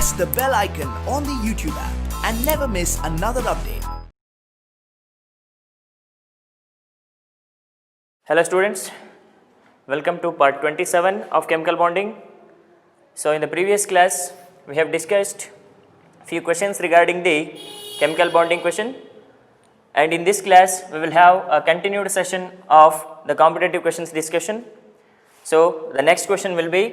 press the bell icon on the YouTube app and never miss another update. Hello students, welcome to part 27 of chemical bonding. So in the previous class we have discussed few questions regarding the chemical bonding question, and in this class we will have a continued session of the competitive questions discussion. So the next question will be,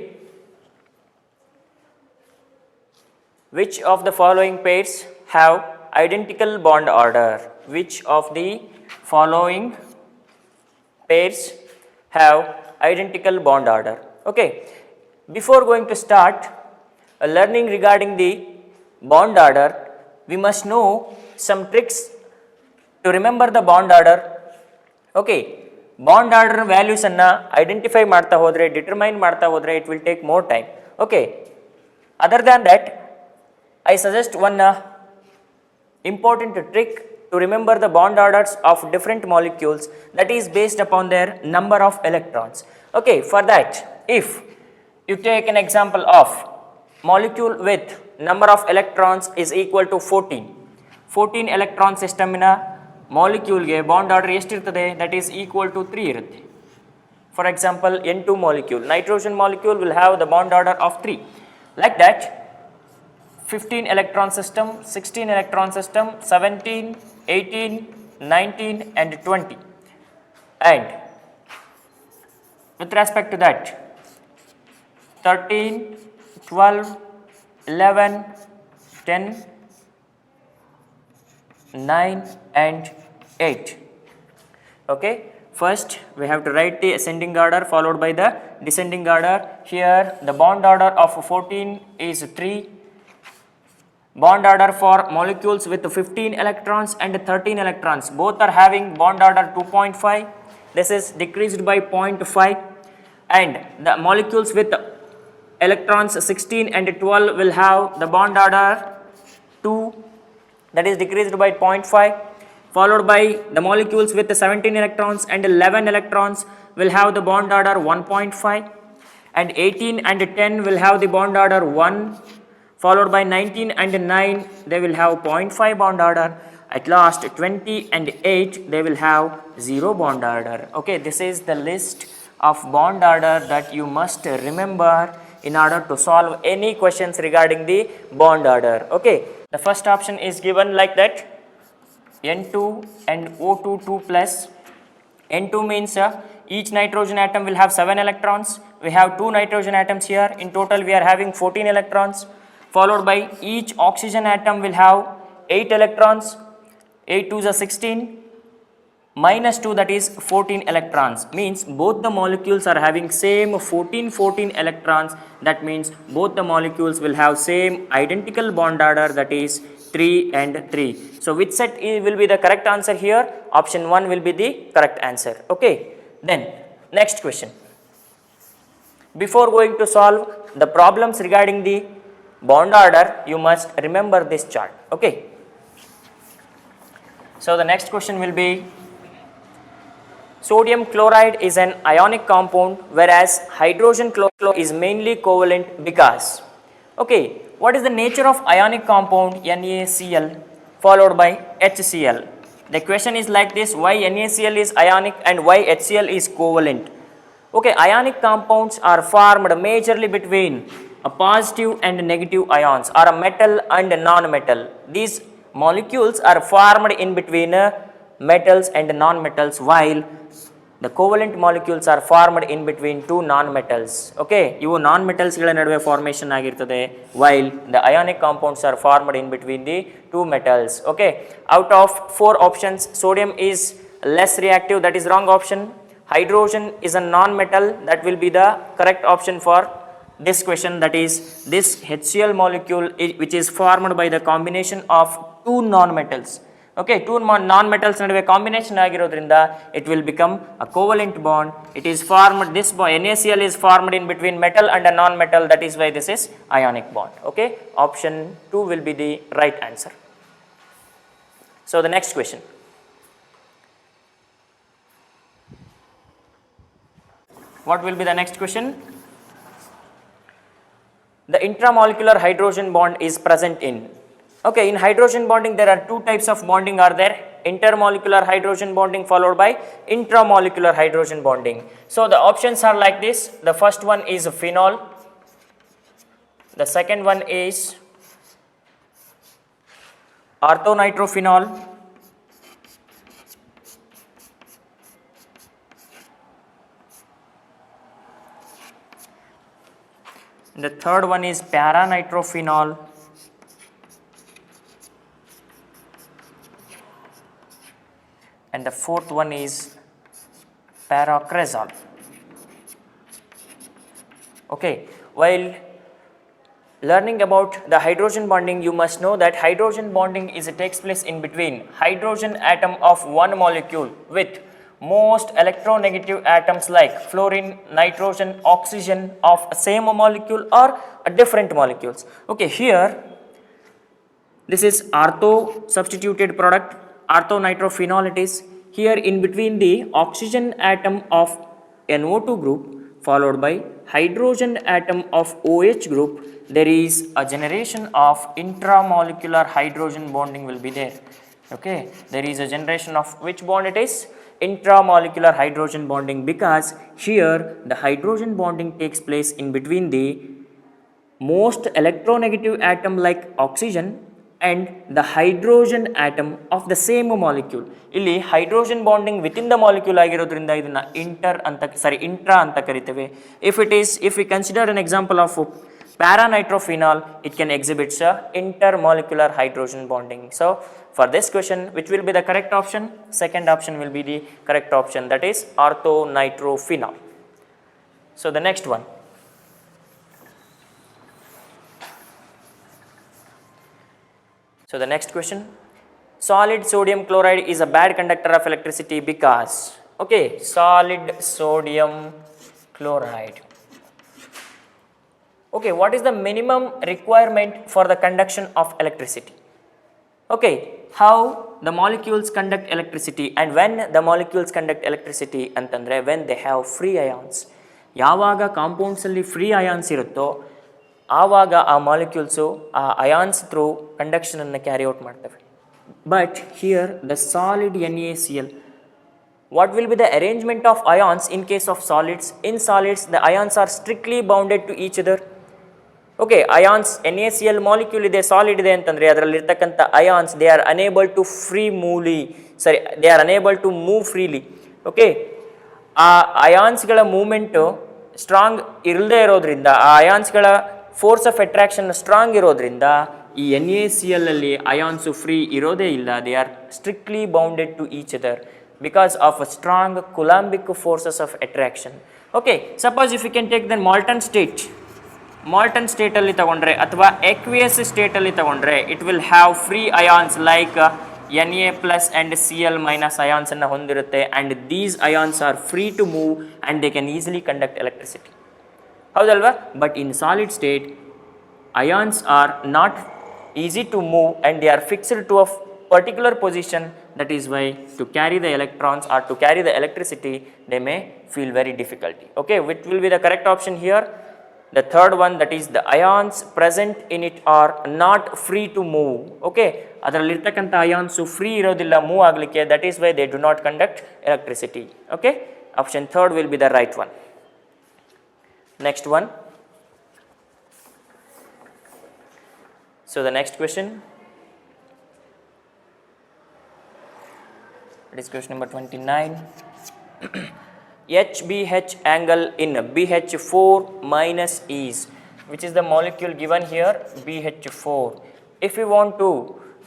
which of the following pairs have identical bond order? Which of the following pairs have identical bond order? Okay, before going to start learning regarding the bond order, we must know some tricks to remember the bond order. Okay, bond order values anna identify ಮಾಡ್ತಾ ಹೋದ್ರೆ, determine ಮಾಡ್ತಾ ಹೋದ್ರೆ it will take more time. Okay, other than that I suggest one important trick to remember the bond orders of different molecules, that is based upon their number of electrons. Okay, for that, if you take an example of molecule with number of electrons is equal to 14 electron system in a molecule ge bond order estirtade, that is equal to 3 irutte. For example, N2 molecule, nitrogen molecule will have the bond order of 3. Like that, 15 electron system, 16 electron system, 17, 18, 19 and 20. And with respect to that, 13, 12, 11, 10, 9 and 8. Okay, first we have to write the ascending order followed by the descending order. Here the bond order of 14 is 3. Bond order for molecules with 15 electrons and 13 electrons, both are having bond order 2.5. This is decreased by 0.5. And the molecules with electrons 16 and 12 will have the bond order 2, that is decreased by 0.5. Followed by the molecules with 17 electrons and 11 electrons will have the bond order 1.5. And 18 and 10 will have the bond order 1. Followed by 19 and 9, they will have 0.5 bond order. At last 20 and 8, they will have 0 bond order. Okay, this is the list of bond order that you must remember in order to solve any questions regarding the bond order. Okay, the first option is given like that, N2 and O2 2 plus. N2 means each nitrogen atom will have 7 electrons. We have 2 nitrogen atoms here. In total we are having 14 electrons. Followed by each oxygen atom will have 8 electrons. 8 2s are 16 minus 2, that is 14 electrons, means both the molecules are having same 14 electrons. That means both the molecules will have same identical bond order, that is 3 and 3. So which set will be the correct answer here? Option 1 will be the correct answer. Okay, then next question. Before going to solve the problems regarding the bond order, you must remember this chart. Okay, so the next question will be, sodium chloride is an ionic compound whereas hydrogen chloride is mainly covalent because. Okay, what is the nature of ionic compound NaCl followed by HCl? The question is like this, why NaCl is ionic and why HCl is covalent? Okay, ionic compounds are formed majorly between a positive and negative ions, or a metal and a non-metal. These molecules are formed in between metals and non-metals, while the covalent molecules are formed in between two non-metals. Okay, ivu non-metals ಗಳ ನಡುವೆ formation ಆಗಿರ್ತದೆ, while the ionic compounds are formed in between the two metals. Okay, out of 4 options, sodium is less reactive, that is wrong option. Hydrogen is a non-metal, that will be the correct option for this question, that is this HCl molecule which is formed by the combination of 2 non-metals. Okay, 2 non-metals ನಡುವೆ combination ಆಗಿರೋದ್ರಿಂದ it will become a covalent bond. It is formed, this bond NaCl is formed in between metal and a non-metal, that is why this is ionic bond. Okay, option 2 will be the right answer. So the next question, what will be the next question? the intramolecular hydrogen bond is present in? Okay, in hydrogen bonding there are two types of bonding are there, intermolecular hydrogen bonding followed by intramolecular hydrogen bonding. So the options are like this, the first one is phenol, the second one is orthonitrophenol, the third one is paranitrophenol, and the fourth one is paracresol. Okay, while learning about the hydrogen bonding, you must know that hydrogen bonding takes place in between hydrogen atom of one molecule with most electronegative atoms like fluorine, nitrogen, oxygen of same molecule or different molecules. Okay, here this is ortho substituted product, orthonitrophenol it is. Here in between the oxygen atom of NO2 group followed by hydrogen atom of OH group, there is a generation of intramolecular hydrogen bonding will be there. Okay, there is a generation of which bond it is? Intramolecular hydrogen bonding, because here the hydrogen bonding takes place in between the most electronegative atom like oxygen and the hydrogen atom of the same molecule. Illi hydrogen bonding within the molecule ಆಗಿರೋದ್ರಿಂದ ಇದನ್ನ intra ಅಂತ ಕರಿತೇವೆ. If we consider an example of paranitrophenol, it can exhibit intermolecular hydrogen bonding. So for this question, which will be the correct option? Second option will be the correct option, that is orthonitrophenol. So the next one. So the next question, solid sodium chloride is a bad conductor of electricity because, okay, solid sodium chloride. Okay, what is the minimum requirement for the conduction of electricity? Okay, how the molecules conduct electricity, and when the molecules conduct electricity ಅಂತಂದ್ರೆ when they have free ions. ಯಾವಾಗ compounds ಅಲ್ಲಿ free ions ಇರುತ್ತೋ ಆವಾಗ ಆ molecules ಆ ions through ಕಂಡಕ್ಷನನ್ನು carry out ಮಾಡ್ತವೆ. But here the solid NaCl, what will be the arrangement of ions in case of solids? In solids, the ions are strictly bounded to each other. Okay, ions NaCl molecule ಇದೆ, solid ಇದೆ ಅಂತಂದರೆ ಅದರಲ್ಲಿರ್ತಕ್ಕಂಥ ions, they are unable to move freely. Okay, ಆ ಅಯಾನ್ಸ್ಗಳ moment strong ಇಲ್ಲದೆ ಇರೋದ್ರಿಂದ, ಆ ಅಯಾನ್ಸ್ಗಳ force of attraction strong ಇರೋದ್ರಿಂದ ಈ NaCl ಅಲ್ಲಿ ಅಯಾನ್ಸು ಫ್ರೀ ಇರೋದೇ ಇಲ್ಲ. They are strictly bounded to each other because of a strong coulombic forces of attraction. Okay, suppose if you can take then molten ಸ್ಟೇಟಲ್ಲಿ ತಗೊಂಡ್ರೆ ಅಥವಾ ಎಕ್ವಿಯಸ್ ಸ್ಟೇಟಲ್ಲಿ ತಗೊಂಡ್ರೆ it will have free ions like Na plus and Cl minus ions ಅನ್ನು ಹೊಂದಿರುತ್ತೆ, and these ions are free to move and they can easily conduct electricity. ಹೌದಲ್ವಾ? But in solid state ions are not easy to move and they are fixed to a particular position. That is why to carry the electrons or to carry the electricity they may feel very difficulty. Okay, which will be the correct option here? The third one, that is the ions present in it are not free to move. Okay, ಅದರಲ್ಲಿರ್ತಕ್ಕಂಥ ions free ಇರೋದಿಲ್ಲ move ಆಗಲಿಕ್ಕೆ, that is why they do not conduct electricity. Okay, option third will be the right one. Next one. So the next question, it is question number 29. HBH angle in BH4 minus is, which is the molecule given here, BH4. If we want to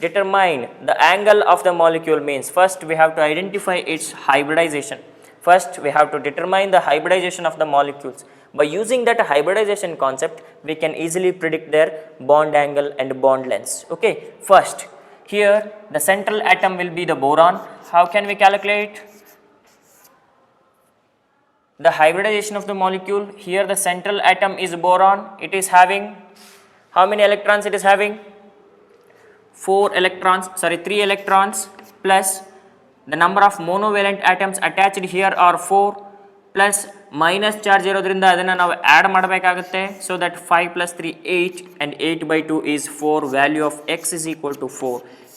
determine the angle of the molecule, means first we have to identify its hybridization. First we have to determine the hybridization of the molecules. By using that hybridization concept, we can easily predict their bond angle and bond lengths. Okay, first here the central atom will be the boron. How can we calculate the hybridization of the molecule? Here the central atom is boron. It is having how many electrons? It is having 3 electrons plus the number of monovalent atoms attached here are 4 plus minus charge ಇರೋದ್ರಿಂದ ಅದನ್ನು ನಾವು add ಮಾಡಬೇಕಾಗುತ್ತೆ. So that 5 + 3 8 and 8/2 is 4. Value of x is equal to 4.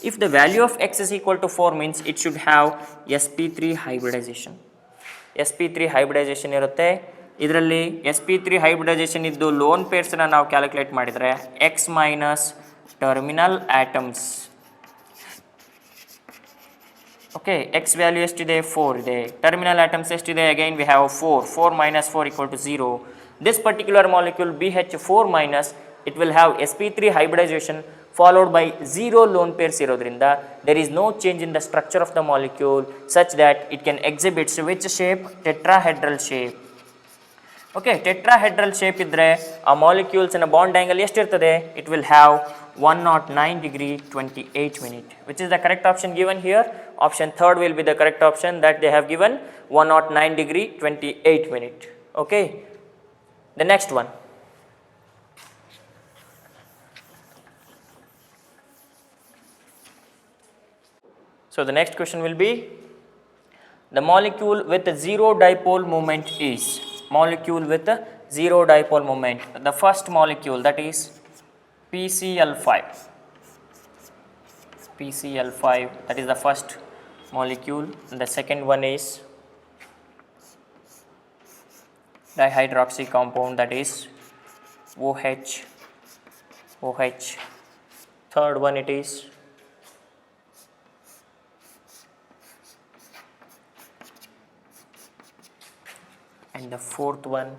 If the value of x is equal to 4 means it should have sp3 hybridization. sp3 hybridization ಇರುತ್ತೆ. ಇದರಲ್ಲಿ sp3 hybridization ಇದ್ದು loan ಪೇರ್ಸನ್ನು ನಾವು calculate ಮಾಡಿದರೆ x minus terminal atoms. Okay, x value ಎಷ್ಟಿದೆ? 4 ಇದೆ. Terminal atoms ಎಷ್ಟಿದೆ? Again we have 4. 4 - 4 = 0. This particular molecule BH4- it will have sp3 hybridization followed by 0 lone pairs ಇರೋದ್ರಿಂದ there is no change in the structure of the molecule such that it can exhibit which shape? Tetrahedral shape. Okay, tetrahedral shape ಇದ್ದರೆ ಆ ಮಾಲಿಕ್ಯೂಲ್ಸ್ನ bond angle ಎಷ್ಟಿರ್ತದೆ? It will have 109 degree 28 minute. Which is the correct option given here? Option 3rd will be the correct option, that they have given 109 degree 28 minute. Okay, the next one. So the next question will be, the molecule with zero dipole moment is, molecule with zero dipole moment, the first molecule, that is PCl5. PCl5, that is the first molecule. And the second one is dihydroxy compound, that is OH. Third one it is and the fourth one,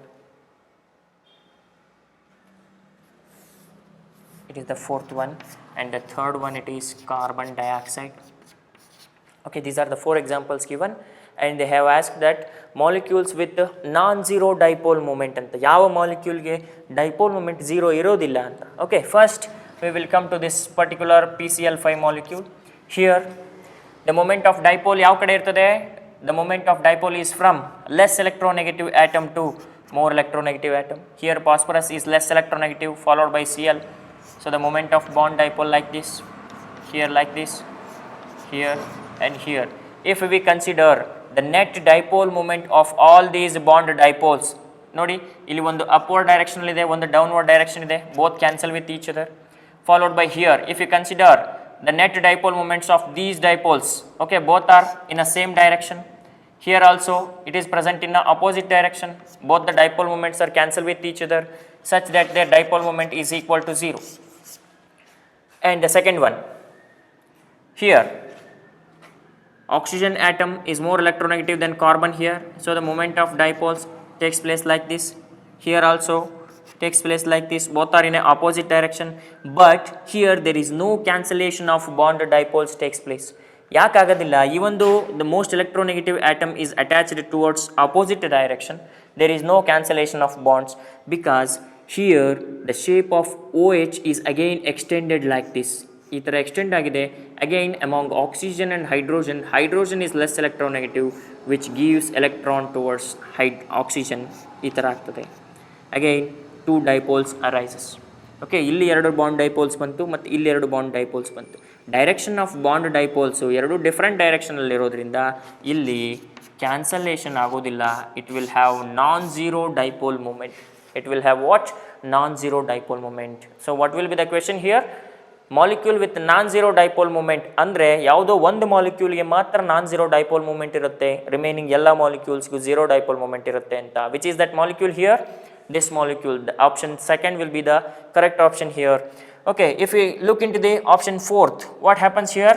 it is the fourth one, and the third one it is carbon dioxide. Okay, these are the 4 examples given, and they have asked that molecules with non-zero dipole moment anta, yava molecule ge dipole moment 0 irodilla anta. Okay, first we will come to this particular PCl5 molecule. Here the moment of dipole yav kade irtade? The moment of dipole is from less electronegative atom to more electronegative atom. Here phosphorus is less electronegative followed by Cl. So the moment of bond dipole like this, here like this, here and here. If we consider the net dipole moment of all these bond dipoles, ನೋಡಿ ಇಲ್ಲಿ ಒಂದು upward direction ಇದೆ, ಒಂದು downward direction ಇದೆ, both cancel with each other. Followed by here, if you consider the net dipole moments of these dipoles, okay, both are in a same direction. Here also it is present in a opposite direction. Both the dipole moments are cancelled with each other such that their dipole moment is equal to 0. And the second one, here oxygen atom is more electronegative than carbon here, so the moment of dipoles takes place like this. Here also takes place like this, both are in a opposite direction, but here there is no cancellation of bond dipoles takes place. ಯಾಕಾಗೋದಿಲ್ಲ? even though the most electronegative atom is attached towards opposite direction, there is no cancellation of bonds, because here the shape of OH is again extended like this. ಈ ಥರ extend ಆಗಿದೆ. Again among oxygen and hydrogen is less electronegative which gives electron towards oxygen. ಈ ಥರ ಆಗ್ತದೆ. Again 2 dipoles arises. Okay, ಇಲ್ಲಿ 2 bond dipoles ಬಂತು ಮತ್ತು ಇಲ್ಲಿ 2 ಬಾಂಡ್ ಡೈಪೋಲ್ಸ್ ಬಂತು. ಡೈರೆಕ್ಷನ್ ಆಫ್ ಬಾಂಡ್ ಡೈಪೋಲ್ಸು 2 ಡಿಫ್ರೆಂಟ್ ಡೈರೆಕ್ಷನಲ್ಲಿರೋದ್ರಿಂದ ಇಲ್ಲಿ ಕ್ಯಾನ್ಸಲೇಷನ್ ಆಗೋದಿಲ್ಲ. It will have non-zero dipole moment. It will have what? Non-zero dipole moment. So what will be the question here? Molecule with non-zero dipole moment ಅಂದರೆ ಯಾವುದೋ ಒಂದು ಮಾಲಿಕ್ಯೂಲ್ಗೆ ಮಾತ್ರ non-zero dipole moment ಇರುತ್ತೆ, remaining ಎಲ್ಲ ಮಾಲಿಕ್ಯೂಲ್ಸ್ಗೂ zero dipole moment ಇರುತ್ತೆ ಅಂತ. Which is that molecule here? This molecule. The option 2nd will be the correct option here. Okay, if we look into the option 4th, what happens here?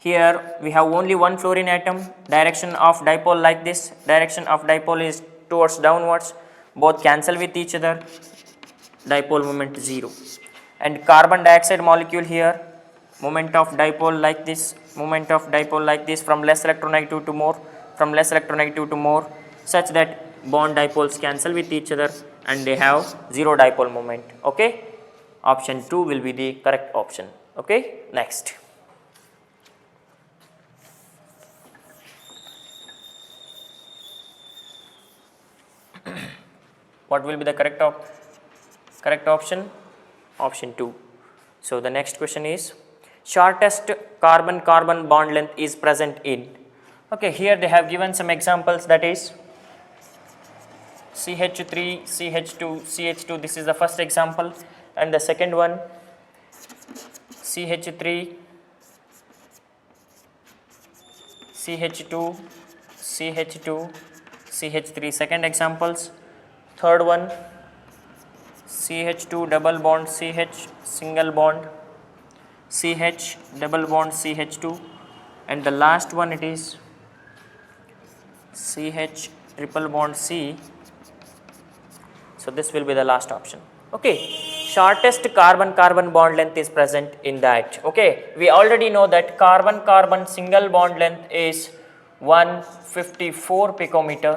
Here we have only one fluorine atom. Direction of dipole like this. Direction of dipole is towards downwards. Both cancel with each other. Dipole moment 0. And carbon dioxide molecule here. Moment of dipole like this. Moment of dipole like this, from less electronegative to more. From less electronegative to more. Such that bond dipoles cancel with each other and they have 0 dipole moment. Okay. Option 2 will be the correct option. Okay. Next. What will be the correct option? Option 2. So the next question is, shortest carbon-carbon bond length is present in. Okay, here they have given some examples, that is CH3, CH2, CH2. This is the first example, and the second one CH3, CH2, CH2, CH3. Second examples. Third one CH2 double bond CH single bond, CH double bond CH2, and the last one it is CH triple bond C. So this will be the last option. Okay, shortest carbon carbon bond length is present in that. Okay, we already know that carbon carbon single bond length is 154 picometer.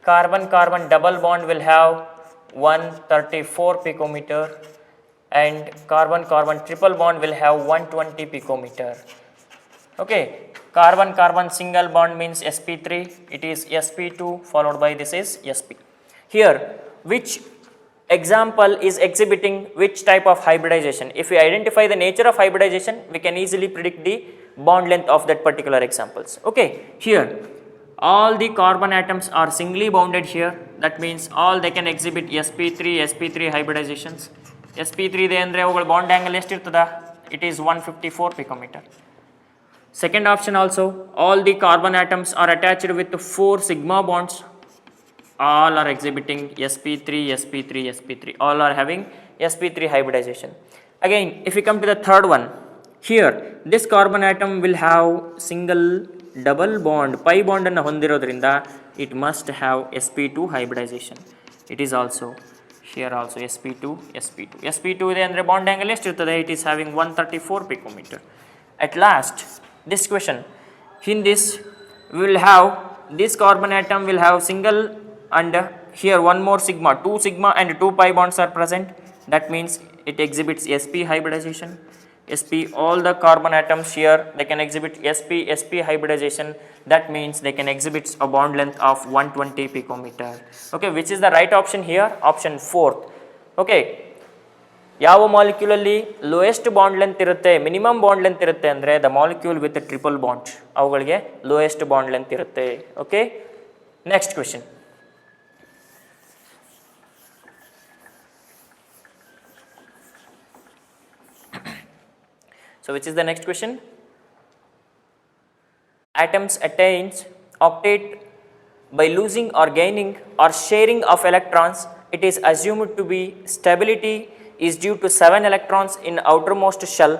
Carbon carbon double bond will have 134 picometer, and carbon carbon triple bond will have 120 picometer. Okay, carbon carbon single bond means sp3, it is sp2 followed by this is sp. Here, which example is exhibiting which type of hybridization? If we identify the nature of hybridization, we can easily predict the bond length of that particular examples. Okay, here all the carbon atoms are singly bounded here, that means all they can exhibit sp3 hybridizations. sp3 ide andre avugala bond angle ಎಷ್ಟು ಇರ್ತದ? It is 154 picometer. Second option also, all the carbon atoms are attached with 4 sigma bonds, all are exhibiting sp3, all are having sp3 hybridization. Again, if we come to the third one, here this carbon atom will have single double bond pi bond anna hondirodrinda it must have sp2 hybridization. It is also here also sp2 ide andre bond angle ಎಷ್ಟು ಇರ್ತದೆ? It is having 134 picometer. At last, this question, in this we will have this carbon atom will have single, and here one more sigma, 2 sigma and 2 pi bonds are present, that means it exhibits sp hybridization. sp, all the carbon atoms here they can exhibit sp hybridization, that means they can exhibit a bond length of 120 picometer. Okay, which is the right option here? Option 4th. Okay, ಯಾವ molecule ಅಲ್ಲಿ lowest bond length ಇರುತ್ತೆ, minimum bond length ಇರುತ್ತೆ ಅಂದರೆ the molecule with triple bond, ಅವುಗಳಿಗೆ lowest bond length ಇರುತ್ತೆ. Okay, next question. So which is the next question? Atoms attains octet by losing or gaining or sharing of electrons. It is assumed to be stability is due to 7 electrons in outermost shell.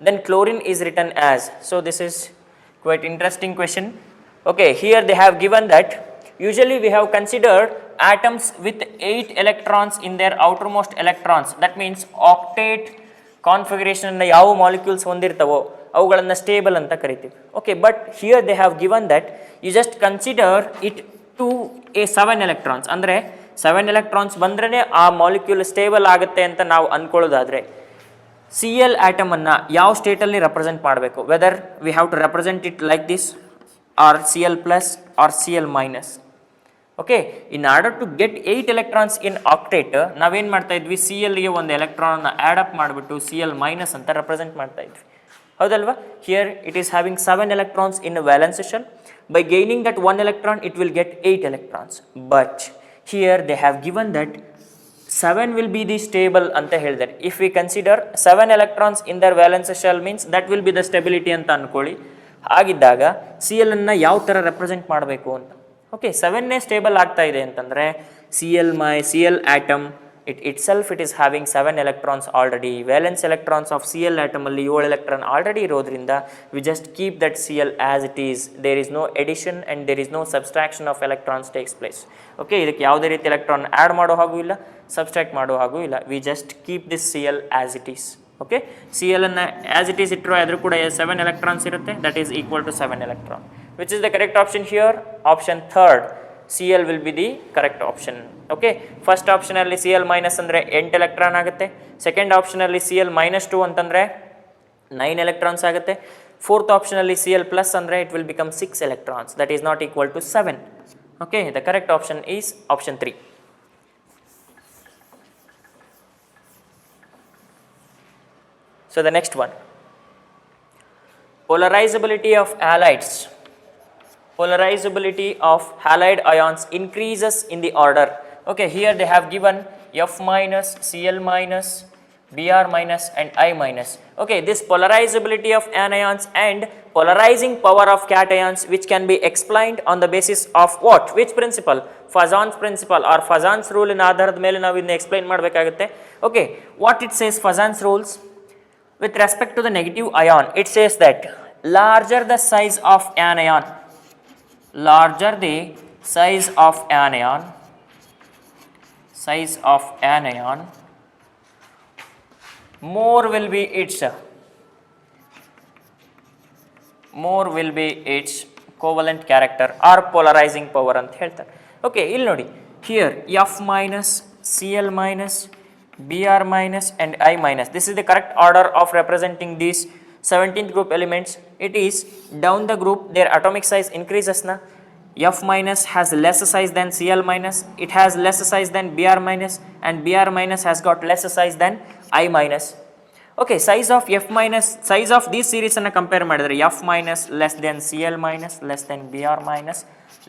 Then chlorine is written as. So this is quite interesting question. Okay, here they have given that usually we have considered atoms with 8 electrons in their outermost electrons. That means octet configuration ಅನ್ನು ಯಾವ molecules ಹೊಂದಿರ್ತವೋ ಅವುಗಳನ್ನು stable ಅಂತ ಕರಿತೀವಿ. Okay, but here they have given that you just consider it to a 7 electrons, ಅಂದರೆ 7 electrons ಬಂದ್ರೇ ಆ molecule stable ಆಗುತ್ತೆ ಅಂತ ನಾವು ಅಂದ್ಕೊಳ್ಳೋದಾದರೆ ಸಿ ಎಲ್ ಆಟಮನ್ನು ಯಾವ ಸ್ಟೇಟಲ್ಲಿ ರೆಪ್ರೆಸೆಂಟ್ ಮಾಡಬೇಕು? Whether we have to represent it like this or C L plus or C L minus. Okay, in order to get 8 electrons in octet ನಾವೇನು ಮಾಡ್ತಾ ಇದ್ವಿ? ಸಿ ಎಲ್ಗೆ ಒಂದು ಎಲೆಕ್ಟ್ರಾನ್ನ ಆ್ಯಡ್ ಅಪ್ ಮಾಡಿಬಿಟ್ಟು ಸಿ ಎಲ್ ಮೈನಸ್ ಅಂತ represent ಮಾಡ್ತಾ ಇದ್ವಿ, ಹೌದಲ್ವಾ? Here it is having 7 electrons in valence shell. By gaining that 1 electron it will get 8 electrons. But here they have given that 7 will be the stable ಅಂತ ಹೇಳಿದ್ದಾರೆ. If we consider 7 electrons in their valence shell means that will be the stability ಅಂತ ಅಂದ್ಕೊಳ್ಳಿ. ಹಾಗಿದ್ದಾಗ C L ಅನ್ನು ಯಾವ ಥರ represent ಮಾಡಬೇಕು ಅಂತ. ಓಕೆ, 7ನೇ ಸ್ಟೇಬಲ್ ಆಗ್ತಾ ಇದೆ ಅಂತಂದರೆ C L atom itself it is having 7 electrons already. Valence electrons of C L ಆಟಮಲ್ಲಿ 7 ಎಲೆಕ್ಟ್ರಾನ್ ಆಲ್ರೆಡಿ ಇರೋದ್ರಿಂದ we just keep that C L as it is. There is no addition and there is no subtraction of electrons takes place. Okay, ಇದಕ್ಕೆ ಯಾವುದೇ ರೀತಿ electron add ಮಾಡೋ ಹಾಗೂ ಇಲ್ಲ, subtract ಮಾಡೋ ಹಾಗೂ ಇಲ್ಲ. We just keep this C L as it is. Okay, C L ಅನ್ನು ಆ್ಯಸ್ ಇಟ್ ಈಸ್ ಇಟ್ಟರು ಅದ್ರ ಕೂಡ 7 ಎಲೆಕ್ಟ್ರಾನ್ಸ್ ಇರುತ್ತೆ, that is equal to 7 electron. Which is the correct option here? Option 3rd, Cl will be the correct option. Okay, first option alli Cl minus andre 8 electron ಆಗುತ್ತೆ. Second option alli Cl minus 2 ಅಂತಂದ್ರೆ 9 electrons ಆಗುತ್ತೆ. Fourth option alli Cl plus andre it will become 6 electrons, that is not equal to 7. Okay, the correct option is option 3. So the next one, polarizability of halides. polarizability of halide ions increases in the order. Okay, here they have given F minus, Cl minus, Br minus and I minus. Okay, this polarizability of anions and polarizing power of cations, which can be explained on the basis of what? Which principle? Fazon's principle or Fazon's rule in ಆಧಾರದ ಮೇಲೆ ನಾವು ಇದನ್ನ explain ಮಾಡಬೇಕಾಗುತ್ತೆ. Okay, what it says Fazon's rules with respect to the negative ion, it says that larger the size of anion, larger the size of anion, more will be its covalent character or polarizing power ಅಂತ ಹೇಳ್ತಾರೆ. Okay, ಇಲ್ಲಿ ನೋಡಿ, here F minus, Cl minus, Br minus and I minus, this is the correct order of representing these 17th group elements. It is down the group their atomic size increases na. F minus has less size than Cl minus, it has less size than Br minus and Br minus has got less size than I minus. Okay, size of F minus, size of these series anna compare ಮಾಡಿದ್ರೆ F minus less than Cl minus, less than Br minus,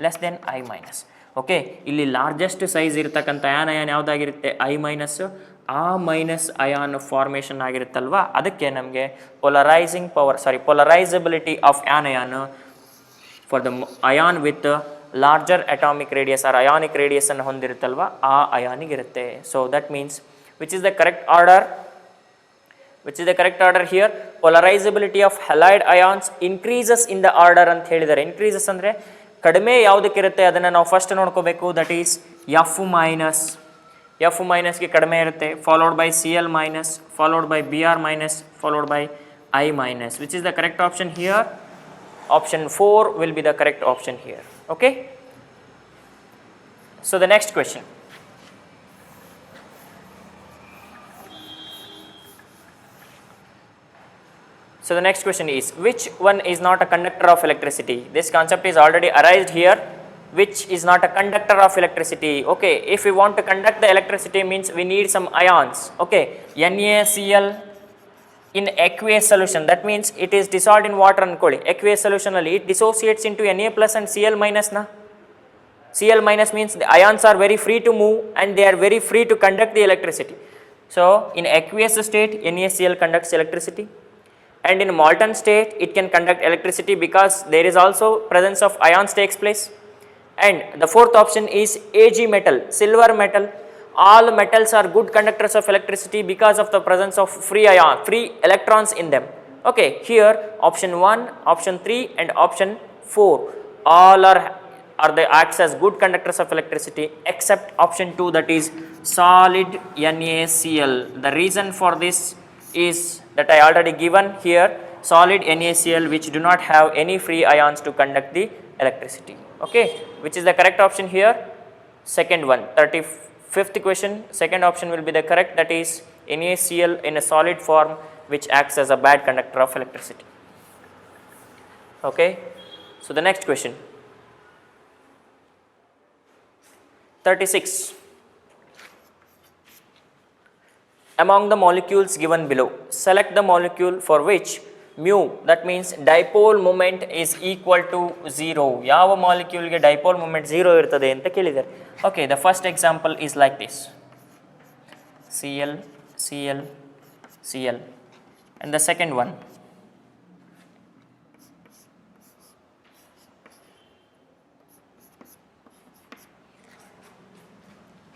less than I minus. Okay, ಇಲ್ಲಿ largest size ಇರತಕ್ಕಂಥ ion ಯಾವುದಾಗಿರುತ್ತೆ? I minus. ಆ minus ion formation ಆಗಿರುತ್ತಲ್ವಾ, ಅದಕ್ಕೆ ನಮಗೆ polarizability of anion for the ion with larger atomic radius or ionic radius ಅನ್ನು ಹೊಂದಿರುತ್ತಲ್ವ, ಆ ಅಯಾನಿಗಿರುತ್ತೆ. So that means which is the correct order here? polarizability ಆಫ್ halide ions increases in the order ಅಂತ ಹೇಳಿದ್ದಾರೆ. ಇನ್ಕ್ರೀಸಸ್ ಅಂದರೆ ಕಡಿಮೆ ಯಾವುದಕ್ಕಿರುತ್ತೆ ಅದನ್ನು ನಾವು ಫಸ್ಟ್ ನೋಡ್ಕೋಬೇಕು. ದಟ್ ಈಸ್ F minus ಗೆ ಕಡಿಮೆ ಇರುತ್ತೆ, followed by Cl minus, followed by Br minus, followed by I minus. Which is the correct option here? Option 4 will be the correct option here. Okay. So the next question. So the next question is, which one is not a conductor of electricity? This concept is already arised here. Which is not a conductor of electricity? Okay, if we want to conduct the electricity means we need some ions. Okay, NaCl in aqueous solution, that means it is dissolved in water ankoli. Aqueous solution alli it dissociates into Na plus and Cl minus na. Cl minus means the ions are very free to move and they are very free to conduct the electricity. So in aqueous state NaCl conducts electricity, and in molten state it can conduct electricity because there is also presence of ions takes place. And the fourth option is Ag metal, silver metal. All metals are good conductors of electricity because of the presence of free electrons in them. Okay, here option 1, option 3 and option 4 all are they acts as good conductors of electricity except option 2, that is solid NaCl. The reason for this is that I already given here, solid NaCl which do not have any free ions to conduct the electricity. Okay, which is the correct option here? Second one, 35th question, second option will be the correct, that is NaCl in a solid form which acts as a bad conductor of electricity. Okay, so the next question, 36. Among the molecules given below, select the molecule for which mu, that means dipole moment, is equal to 0. ಯಾವ molecule ಗೆ dipole moment 0 ಇರ್ತದೆ ಅಂತ ಕೇಳಿದ್ದಾರೆ. Okay, the first example is like this: Cl, Cl, Cl, and the second one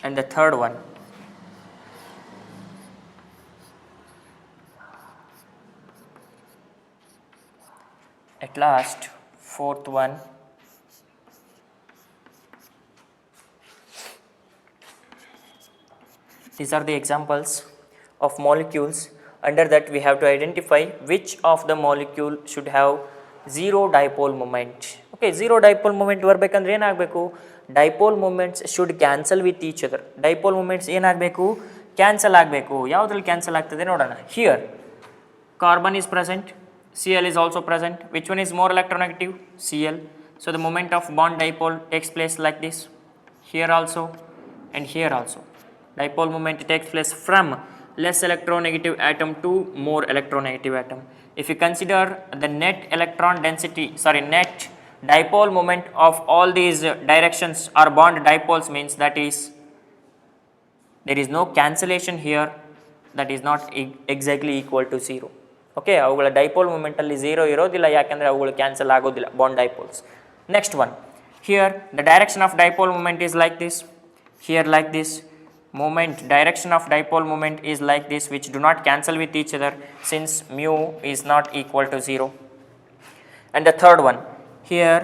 and the third one. At last, fourth one. These are the examples of molecules. Under that we have to identify which of the molecule should have zero dipole moment. Okay, zero dipole moment ಬರಬೇಕಂದ್ರೆ ಏನಾಗಬೇಕು? Dipole moments should cancel with each other. Dipole moments ಏನಾಗಬೇಕು? Cancel ಆಗಬೇಕು. ಯಾವುದ್ರಲ್ಲಿ cancel ಆಗ್ತದೆ ನೋಡೋಣ. Here carbon is present, Cl is also present. Which one is more electronegative? Cl. So the moment of bond dipole takes place like this. Here also and here also. Dipole moment takes place from less electronegative atom to more electronegative atom. If you consider the net electron density, net dipole moment of all these directions are bond dipoles means that is there is no cancellation here, that is not exactly equal to 0. Okay ಅವುಗಳ dipole ಮೂಮೆಂಟಲ್ಲಿ 0 ಇರೋದಿಲ್ಲ ಯಾಕೆಂದರೆ ಅವುಗಳು cancel ಆಗೋದಿಲ್ಲ bond dipoles. Next one here the direction of dipole moment is like this, here like this moment direction of dipole moment is like this, which do not cancel with each other since mu is not equal to 0. And the third one, here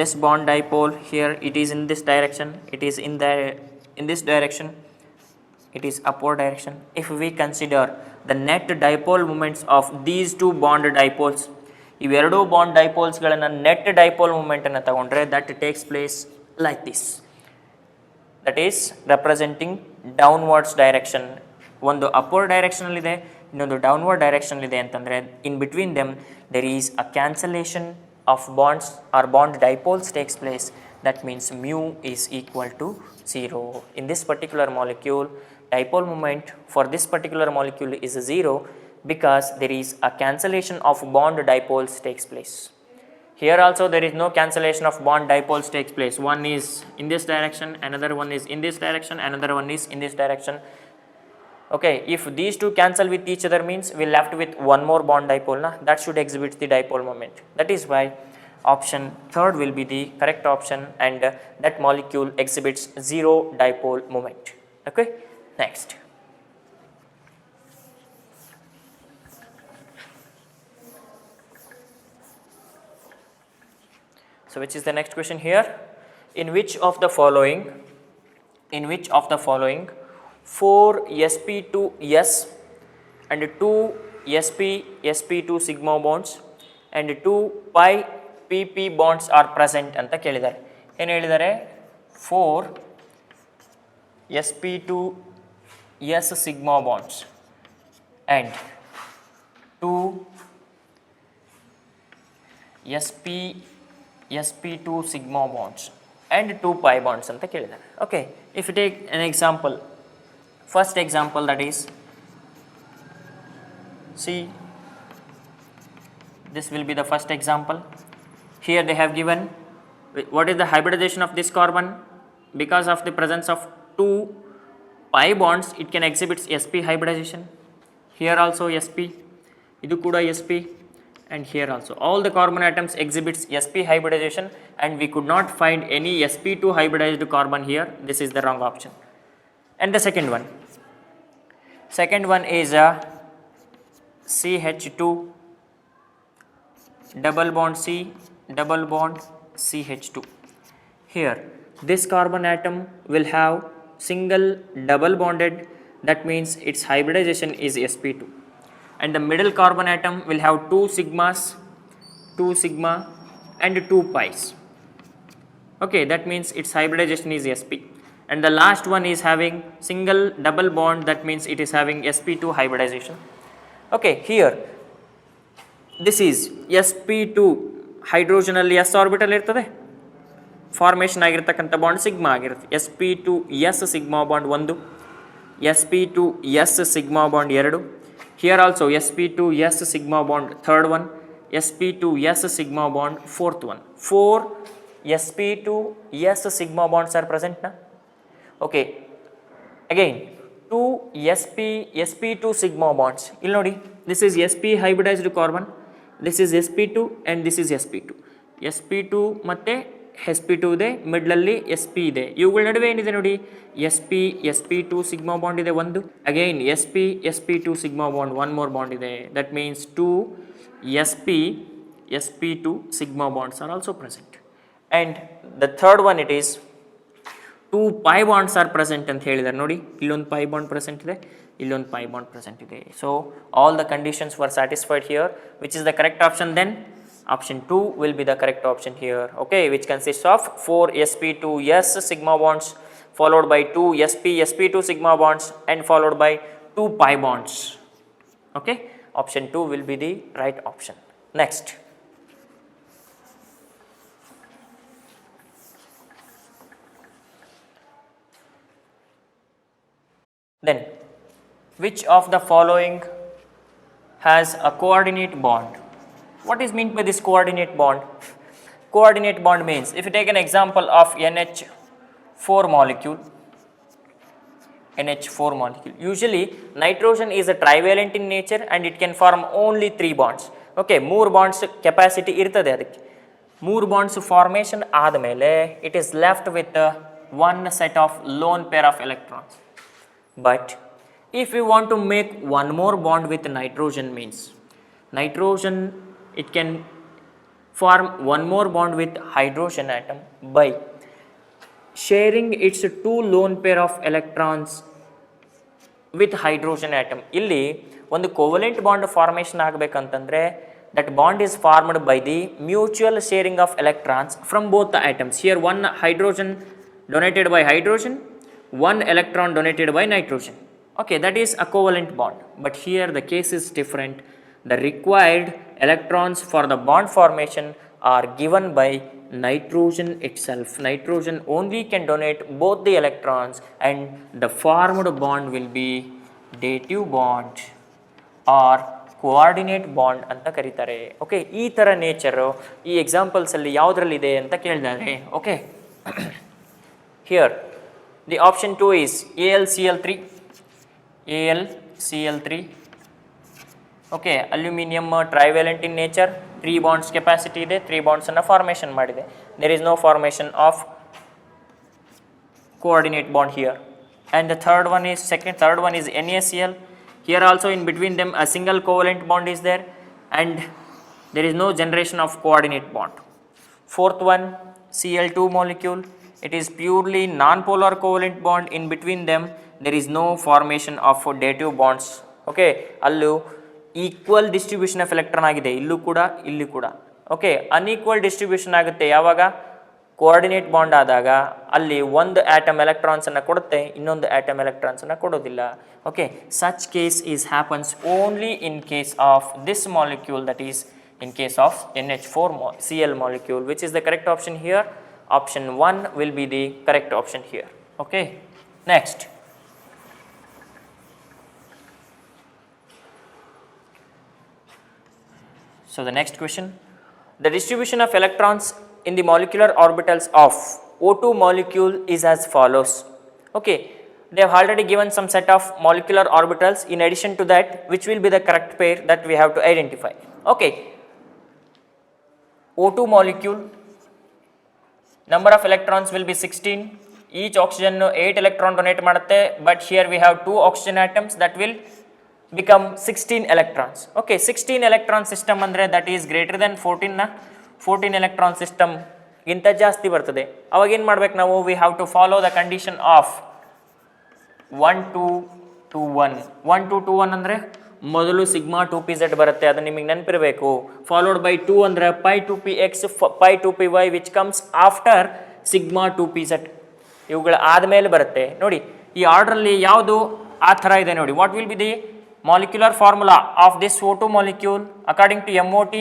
this bond dipole, here it is in this direction, it is in this direction, it is upward direction. If we consider the net dipole moments of these two bond dipoles, ಇವೆರಡೂ bond ಡೈಪೋಲ್ಸ್ಗಳನ್ನು net dipole ಮೂಮೆಂಟನ್ನು ತಗೊಂಡ್ರೆ that takes place like this, that is representing downwards direction. ಒಂದು upward directionಲ್ಲಿದೆ, ಇನ್ನೊಂದು downward directionಲ್ಲಿದೆ ಅಂತಂದರೆ in between them there is a cancellation of bonds or bond dipoles takes place. That means mu is equal to 0. In this particular molecule, dipole moment for this particular molecule is 0 because there is a cancellation of bond dipoles takes place. Here also there is no cancellation of bond dipoles takes place. One is in this direction, another one is in this direction, another one is in this direction. Okay, if these two cancel with each other means we are left with one more bond dipole, that should exhibit the dipole moment. That is why option third will be the correct option, and that molecule exhibits 0 dipole moment. Okay, next. So which is the next question here? In which of the following 4 sp2s and 2 sp2 sigma bonds and 2 pi pp bonds are present ಅಂತ ಕೇಳಿದ್ದಾರೆ. ಏನು ಹೇಳಿದ್ದಾರೆ? 4 sp2s sigma bonds and 2 sp2 sigma bonds and 2 pi bonds ಅಂತ ಕೇಳಿದ್ದಾರೆ. Okay, if you take an example, first example, that is, see, this will be the first example. Here they have given what is the hybridization of this carbon. Because of the presence of 2 pi bonds, it can exhibit sp hybridization. Here also sp, idu kuda sp, and here also all the carbon atoms exhibits sp hybridization, and we could not find any sp2 hybridized carbon here. This is the wrong option. And the second one is a CH2 double bond C double bond CH2. Here this carbon atom will have single double bonded, that means its hybridization is sp2, and the middle carbon atom will have 2 sigma and 2 pi's. Okay, that means its hybridization is sp, and the last one is having single double bond, that means it is having sp2 hybridization. Okay, here this is sp2 hydrogen ಅಲ್ಲಿ s orbital ಇರ್ತದೆ, formation ಆಗಿರ್ತಕ್ಕಂಥ bond sigma ಆಗಿರುತ್ತೆ. sp2s sigma bond 1, sp2s sigma bond 2. Here also sp2s sigma bond third one, sp2s sigma bond fourth one. 4 sp2s sigma bonds are present na. Okay, again 2 sp2 sigma bonds. Illi nodi, this is sp hybridized carbon, this is sp2 and this is sp2. sp2 ಮತ್ತೆ sp2 ಇದೆ, middle ಅಲ್ಲಿ sp ಇದೆ, ಇವುಗಳ ನಡುವೆ ಏನಿದೆ ನೋಡಿ, sp2 sigma bond ಇದೆ ಒಂದು, again sp2 sigma bond one more bond ಇದೆ, that means 2 sp2 sigma bonds are also present. And the third one it is 2 pi bonds are present ಅಂತ ಹೇಳಿದ್ದಾರೆ ನೋಡಿ, ಇಲ್ಲೊಂದು pi bond present ಇದೆ, ಇಲ್ಲೊಂದು pi bond present ಇದೆ. So all the conditions were satisfied here. Which is the correct option then? Option 2 will be the correct option here. Okay, which consists of 4 sp2s sigma bonds followed by 2 sp2 sigma bonds and followed by 2 pi bonds. Okay, option 2 will be the right option. Next, then which of the following has a coordinate bond? What is meant by this coordinate bond? Coordinate bond means, if you take an example of NH4 molecule, NH4 molecule. Usually nitrogen is a trivalent in nature and it can form only 3 bonds. Okay, more bonds capacity irtade adakke. More bonds formation aadmele it is left with one set of lone pair of electrons. But if we want to make one more bond with nitrogen means, nitrogen it can form one more bond with hydrogen atom by sharing its two lone pair of electrons with hydrogen atom. ಇಲ್ಲಿ ಒಂದು covalent bond formation ಆಗಬೇಕಂತಂದ್ರೆ that bond is formed by the mutual sharing of electrons from both the atoms. Here one hydrogen donated by hydrogen, one electron donated by nitrogen. Okay, that is a covalent bond. But here the case is different. The required electrons for the bond formation are given by nitrogen itself. Nitrogen only can donate both the electrons and the formed bond will be dative bond or coordinate bond ಅಂತ ಕರೀತಾರೆ. Okay, ಈ ಥರ nature ಈ ಎಕ್ಸಾಂಪಲ್ಸಲ್ಲಿ ಯಾವುದ್ರಲ್ಲಿದೆ ಅಂತ ಕೇಳಿದ್ದಾರೆ. Okay, here the option 2 is AlCl3, AlCl3. Okay, aluminium trivalent in nature, 3 bonds capacity ಇದೆ, 3 ಬಾಂಡ್ಸನ್ನು ಫಾರ್ಮೇಷನ್ ಮಾಡಿದೆ. There is no formation of coordinate bond here. And the third one is NaCl. Here also in between them a single covalent bond is there and there is no generation of coordinate bond. Fourth one, Cl2 molecule. It is purely non-polar covalent bond. In between them there is no formation of dative bonds. Okay, allu equal distribution of electron agide, illu kuda illi kuda. Okay, unequal distribution agutte yavaga coordinate bond ಆದಾಗ ಅಲ್ಲಿ ಒಂದು atom electrons ಅನ್ನು ಕೊಡುತ್ತೆ, ಇನ್ನೊಂದು atom electrons ಅನ್ನು ಕೊಡೋದಿಲ್ಲ. Okay, such case is happens only in case of this molecule, that is in case of NH4Cl molecule, which is the correct option here. Option 1 will be the correct option here. Okay, next. So the next question, the distribution of electrons in the molecular orbitals of O2 molecule is as follows. Okay, they have already given some set of molecular orbitals. In addition to that, which will be the correct pair that we have to identify. Okay, O2 molecule, number of electrons will be 16. Each oxygen 8 electron donate ಮಾಡುತ್ತೆ, but here we have 2 oxygen atoms that will become 16 electrons. Okay, 16 electron system andre that is greater than 14 na 14 electron system ಗಿಂತ ಜಾಸ್ತಿ ಬರ್ತದೆ. ಅವಾಗ ಏನು ಮಾಡ್ಬೇಕು ನಾವು, we have to follow the condition of 1 2 2 1. 1 2 2 1 ಅಂದರೆ ಮೊದಲು ಸಿಗ್ಮಾ 2pz ಬರುತ್ತೆ, ಅದು ನಿಮಗೆ ನೆನಪಿರಬೇಕು. ಫಾಲೋಡ್ ಬೈ 2 ಅಂದರೆ pi 2px pi 2py which comes after sigma 2pz. ಇವುಗಳ ಆದಮೇಲೆ ಬರುತ್ತೆ. ನೋಡಿ ಈ ಆರ್ಡ್ರಲ್ಲಿ ಯಾವುದು ಆ ಥರ ಇದೆ ನೋಡಿ. What will be the molecular formula of this O2 molecule according to MOT?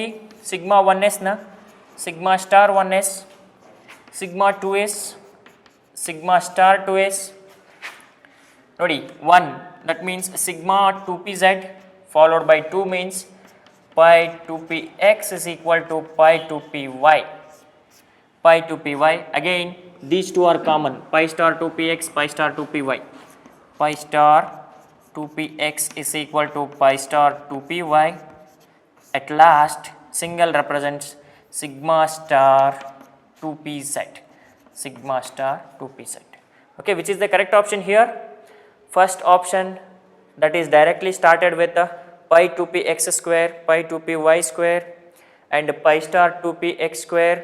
Sigma 1s ನ sigma star 1s, sigma 2s, sigma star 2s. Nodi 1, that means sigma 2pz followed by 2 means pi 2px is equal to pi 2py. Pi 2py, again these two are common, pi star 2px, pi star 2py. Pi star 2px is equal to pi star 2py. At last single represents sigma star 2pz, sigma star 2pz. Okay, which is the correct option here? First option, that is directly started with pi 2px square, pi 2py square and pi star 2px square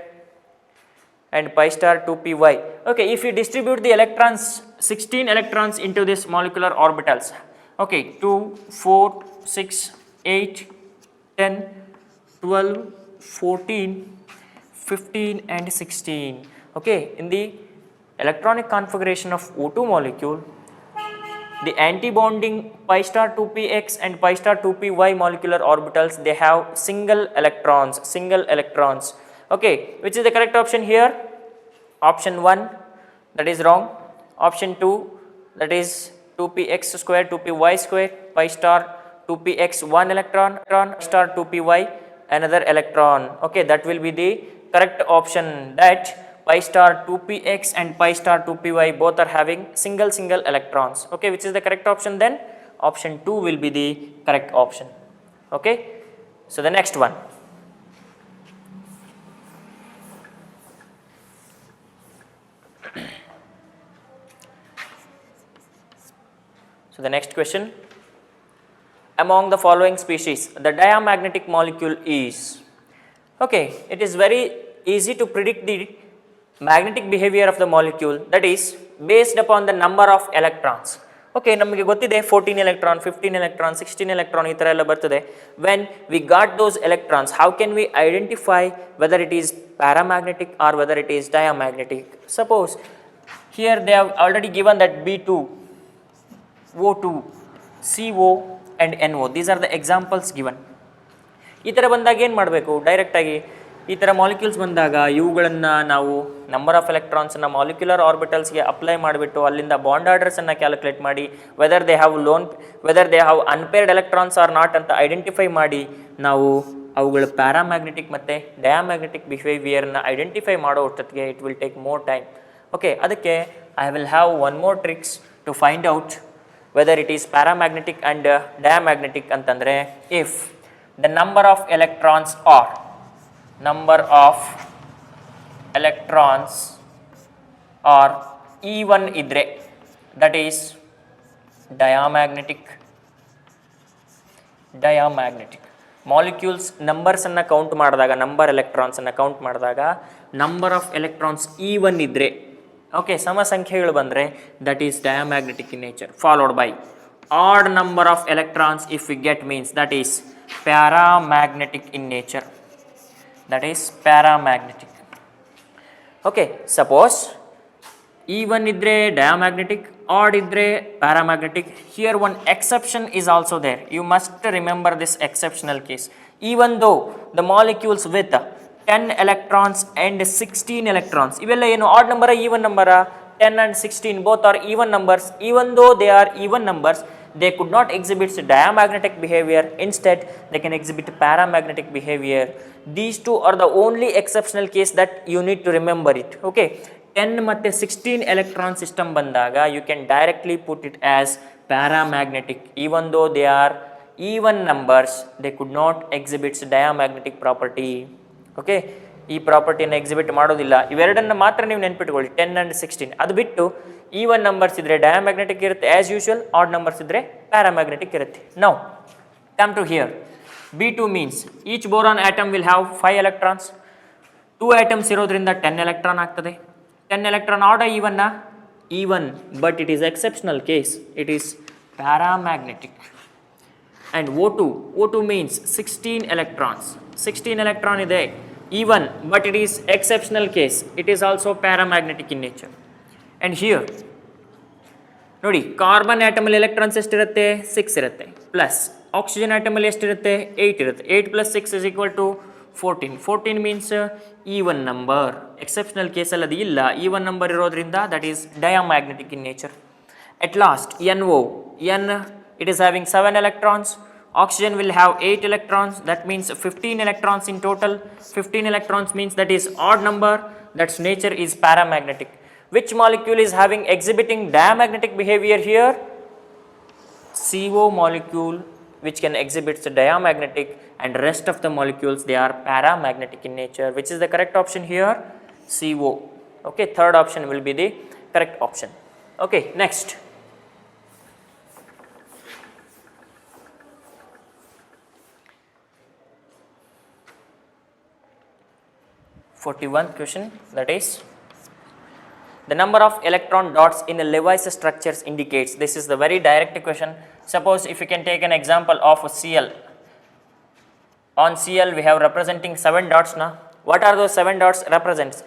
and pi star 2py. Okay, if you distribute the electrons, 16 electrons into this molecular orbitals. Okay, 2 4 6 8 10 12 14 15 and 16. Okay, in the electronic configuration of O2 molecule, the anti-bonding pi star 2px and pi star 2py molecular orbitals, they have single electrons. Okay, which is the correct option here? Option 1, that is wrong. Option 2, that is 2px square 2py square, pi star 2px 1 electron, star 2py another electron. Okay, that will be the correct option, that pi star 2px and pi star 2py both are having single electrons. Okay, which is the correct option then? Option 2 will be the correct option. Okay, so the next one. So the next question, among the following species, the diamagnetic molecule is, okay, it is very easy to predict the magnetic behavior of the molecule, that is based upon the number of electrons. Okay, ನಮಗೆ ಗೊತ್ತಿದೆ 14 electron, 15 electron, 16 electron ಈ ಥರ ಎಲ್ಲ ಬರ್ತದೆ. When we got those electrons, how can we identify whether it is paramagnetic or whether it is diamagnetic? Suppose here they have already given that B2, O2, CO and NO. These are the examples given. ಈ ಥರ ಬಂದಾಗ ಏನು ಮಾಡಬೇಕು, ಡೈರೆಕ್ಟಾಗಿ ಈ ಥರ molecules ಬಂದಾಗ ಇವುಗಳನ್ನು ನಾವು ನಂಬರ್ ಆಫ್ ಎಲೆಕ್ಟ್ರಾನ್ಸನ್ನು ಮಾಲಿಕ್ಯುಲರ್ ಆರ್ಬಿಟಲ್ಸ್ಗೆ ಅಪ್ಲೈ ಮಾಡಿಬಿಟ್ಟು ಅಲ್ಲಿಂದ ಬಾಂಡ್ ಆರ್ಡರ್ಸನ್ನು ಕ್ಯಾಲ್ಕುಲೇಟ್ ಮಾಡಿ whether they have unpaired electrons R not ಅಂತ ಐಡೆಂಟಿಫೈ ಮಾಡಿ ನಾವು ಅವುಗಳ ಪ್ಯಾರಾಮ್ಯಾಗ್ನೆಟಿಕ್ ಮತ್ತು ಡಯಾಮ್ಯಾಗ್ನೆಟಿಕ್ ಬಿಹೇವಿಯರ್ನ ಐಡೆಂಟಿಫೈ ಮಾಡೋ ಅಷ್ಟೊತ್ತಿಗೆ it will take more time. Okay, ಅದಕ್ಕೆ I will have one more tricks to find out whether it is paramagnetic and diamagnetic ಅಂತಂದರೆ, if the number of electrons are even idre, that is diamagnetic. Molecules numbers anna count ಮಾಡಿದಾಗ, number electrons anna count ಮಾಡಿದಾಗ number of electrons even idre, okay, ಸಮ ಸಂಖ್ಯೆಗಳು ಬಂದರೆ that is diamagnetic in nature, followed by odd number of electrons if we get means that is paramagnetic in nature, that is paramagnetic. Okay, suppose even idre diamagnetic, odd idre paramagnetic. Here one exception is also there, you must remember this exceptional case. Even though the molecules with 10 electrons and 16 electrons, ivella ಏನು odd number even number, 10 and 16 both are even numbers, even though they are even numbers they could not exhibit diamagnetic behavior, instead they can exhibit paramagnetic behavior. These two are the only exceptional case that you need to remember it. Okay, 10 ಮತ್ತೆ 16 electron system ಬಂದಾಗ you can directly put it as paramagnetic, even though they are even numbers they could not exhibit diamagnetic property. Okay, ಈ ಪ್ರಾಪರ್ಟಿಯನ್ನು exhibit ಮಾಡೋದಿಲ್ಲ. ಇವೆರಡನ್ನು ಮಾತ್ರ ನೀವು ನೆನ್ಪಿಟ್ಕೊಳ್ಳಿ, 10 and 16. ಅದು ಬಿಟ್ಟು ಈವನ್ ನಂಬರ್ಸ್ ಇದ್ದರೆ ಡಯಾಮ್ಯಾಗ್ನೆಟಿಕ್ ಇರುತ್ತೆ ಆ್ಯಸ್ ಯೂಶುವಲ್, ಆಡ್ ನಂಬರ್ಸ್ ಇದ್ದರೆ ಪ್ಯಾರಾಮ್ಯಾಗ್ನೆಟಿಕ್ ಇರುತ್ತೆ. Now come to here, B2 means each boron atom will have 5 electrons. 2 atoms ಇರೋದ್ರಿಂದ 10 ಎಲೆಕ್ಟ್ರಾನ್ ಆಗ್ತದೆ. 10 ಎಲೆಕ್ಟ್ರಾನ್ ಆಡ ಈವನ್ನ even, but it is exceptional case, it is paramagnetic. And O2 means 16 electrons. 16 electron ಇದೆ even, but it is exceptional case, it is also paramagnetic in nature. And here ನೋಡಿ, carbon ಆಟಮಲ್ಲಿ electrons ಎಷ್ಟಿರುತ್ತೆ, 6 ಇರುತ್ತೆ, plus oxygen ಆಟಮಲ್ಲಿ ಎಷ್ಟಿರುತ್ತೆ, 8 ಇರುತ್ತೆ. 8 + 6 = 14. 14 means even number. Exceptional ಕೇಸಲ್ಲಿ ಅದು ಇಲ್ಲ, even number ಇರೋದ್ರಿಂದ that is diamagnetic in nature. At last NO, it is having 7 electrons. Oxygen will have 8 electrons, that means 15 electrons in total. 15 electrons means that is odd number, that's nature is paramagnetic. Which molecule is having exhibiting diamagnetic behavior here? CO molecule, which can exhibit the diamagnetic, and rest of the molecules they are paramagnetic in nature. Which is the correct option here? CO. Okay, third option will be the correct option. Okay, next. 41th question, that is the number of electron dots in a Lewis structures indicates. This is the very direct question. Suppose if you can take an example of a Cl. On Cl we have representing 7 dots now. What are those 7 dots represents?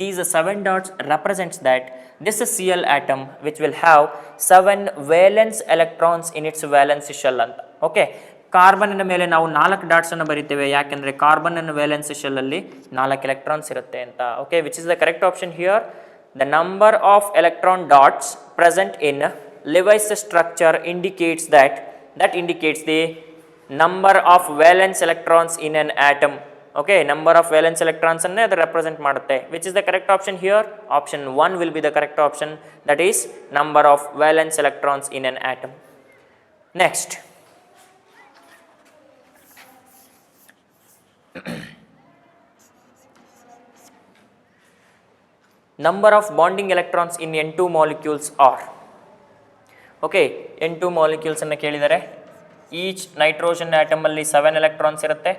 These 7 dots represents that this is Cl atom which will have 7 valence electrons in its valence shell anta. Okay, ಕಾರ್ಬನ್ನ ಮೇಲೆ ನಾವು 4 ಡಾಟ್ಸನ್ನು ಬರಿತೇವೆ, ಯಾಕೆಂದರೆ ಕಾರ್ಬನ್ನ valence ಶೆಲ್ಲಲ್ಲಿ 4 electrons ಇರುತ್ತೆ ಅಂತ. Okay, which is the correct option here? The number of electron dots present in Lewis structure indicates that indicates the number of valence electrons in an atom. Okay, number of valence electrons ಅನ್ನೇ ಅದು represent ಮಾಡುತ್ತೆ. Which is the correct option here? Option 1 will be the correct option, that is number of valence electrons in an atom. Next, number of bonding electrons in N2 molecules are. Okay, N2 molecules ಅನ್ನು ಕೇಳಿದರೆ each nitrogen atom ಅಲ್ಲಿ 7 electrons ಇರುತ್ತೆ.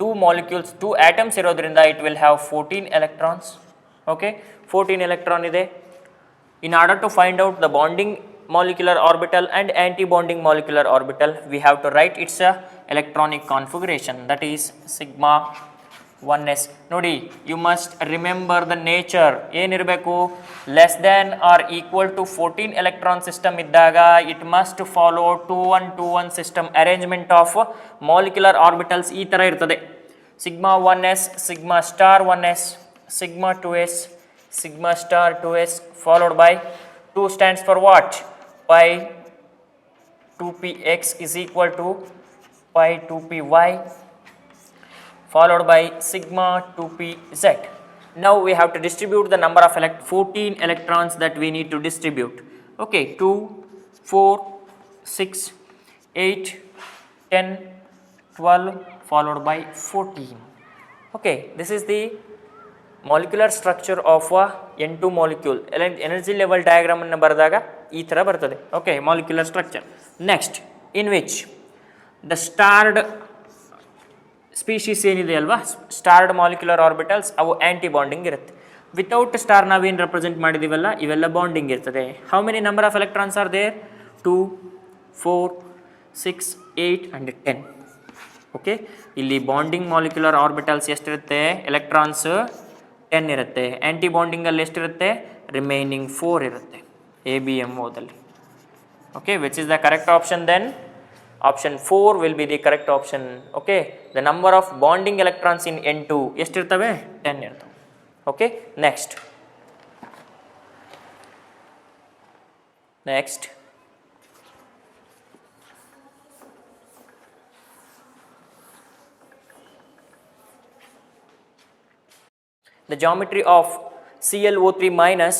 2 atoms ಇರೋದ್ರಿಂದ it will have 14 electrons. Okay, 14 electron ಇದೆ. In order to find out the bonding molecular orbital and anti-bonding molecular orbital, we have to write its electronic configuration, that is sigma 1s. ನೋಡಿ, you must remember the nature. ಏನಿರಬೇಕು? Less than or equal to 14 electron system ಇದ್ದಾಗ it must follow 2-1-2-1 system arrangement of molecular orbitals ಈ ಥರ ಇರ್ತದೆ. Sigma 1s, sigma star 1s, sigma 2s, sigma star 2s followed by 2 stands for what? Pi 2px is equal to pi 2py followed by sigma 2pz. Now we have to distribute the number of 14 electrons that we need to distribute. Okay, 2, 4, 6, 8, 10, 12 followed by 14. Okay, this is the molecular structure of a N2 molecule. Energy level diagram ಅನ್ನು ಬರೆದಾಗ ಈ ಥರ ಬರ್ತದೆ. Okay, molecular structure. Next, in which the starred species ಏನಿದೆ ಅಲ್ವಾ, starred molecular orbitals, ಅವು antibonding ಇರುತ್ತೆ. Without star ನಾವೇನು ರೆಪ್ರೆಸೆಂಟ್ ಮಾಡಿದ್ದೀವಲ್ಲ, ಇವೆಲ್ಲ ಬಾಂಡಿಂಗ್ ಇರ್ತದೆ. How many number of electrons are there? 2, 4, 6, 8 and 10. Okay, ಇಲ್ಲಿ ಬಾಂಡಿಂಗ್ ಮಾಲಿಕ್ಯುಲರ್ ಆರ್ಬಿಟಲ್ಸ್ ಎಷ್ಟಿರುತ್ತೆ? ಎಲೆಕ್ಟ್ರಾನ್ಸ್ 10 ಇರುತ್ತೆ. ಆ್ಯಂಟಿ ಬಾಂಡಿಂಗಲ್ಲಿ ಎಷ್ಟಿರುತ್ತೆ? ರಿಮೈನಿಂಗ್ 4 ಇರುತ್ತೆ ABMOದಲ್ಲಿ. Okay, which is the correct option then? Option 4 will be the correct option. Okay, the number of bonding electrons in N2 ಎಷ್ಟಿರ್ತವೆ? 10 ಇರ್ತವೆ. Okay, next. The geometry of ClO3 minus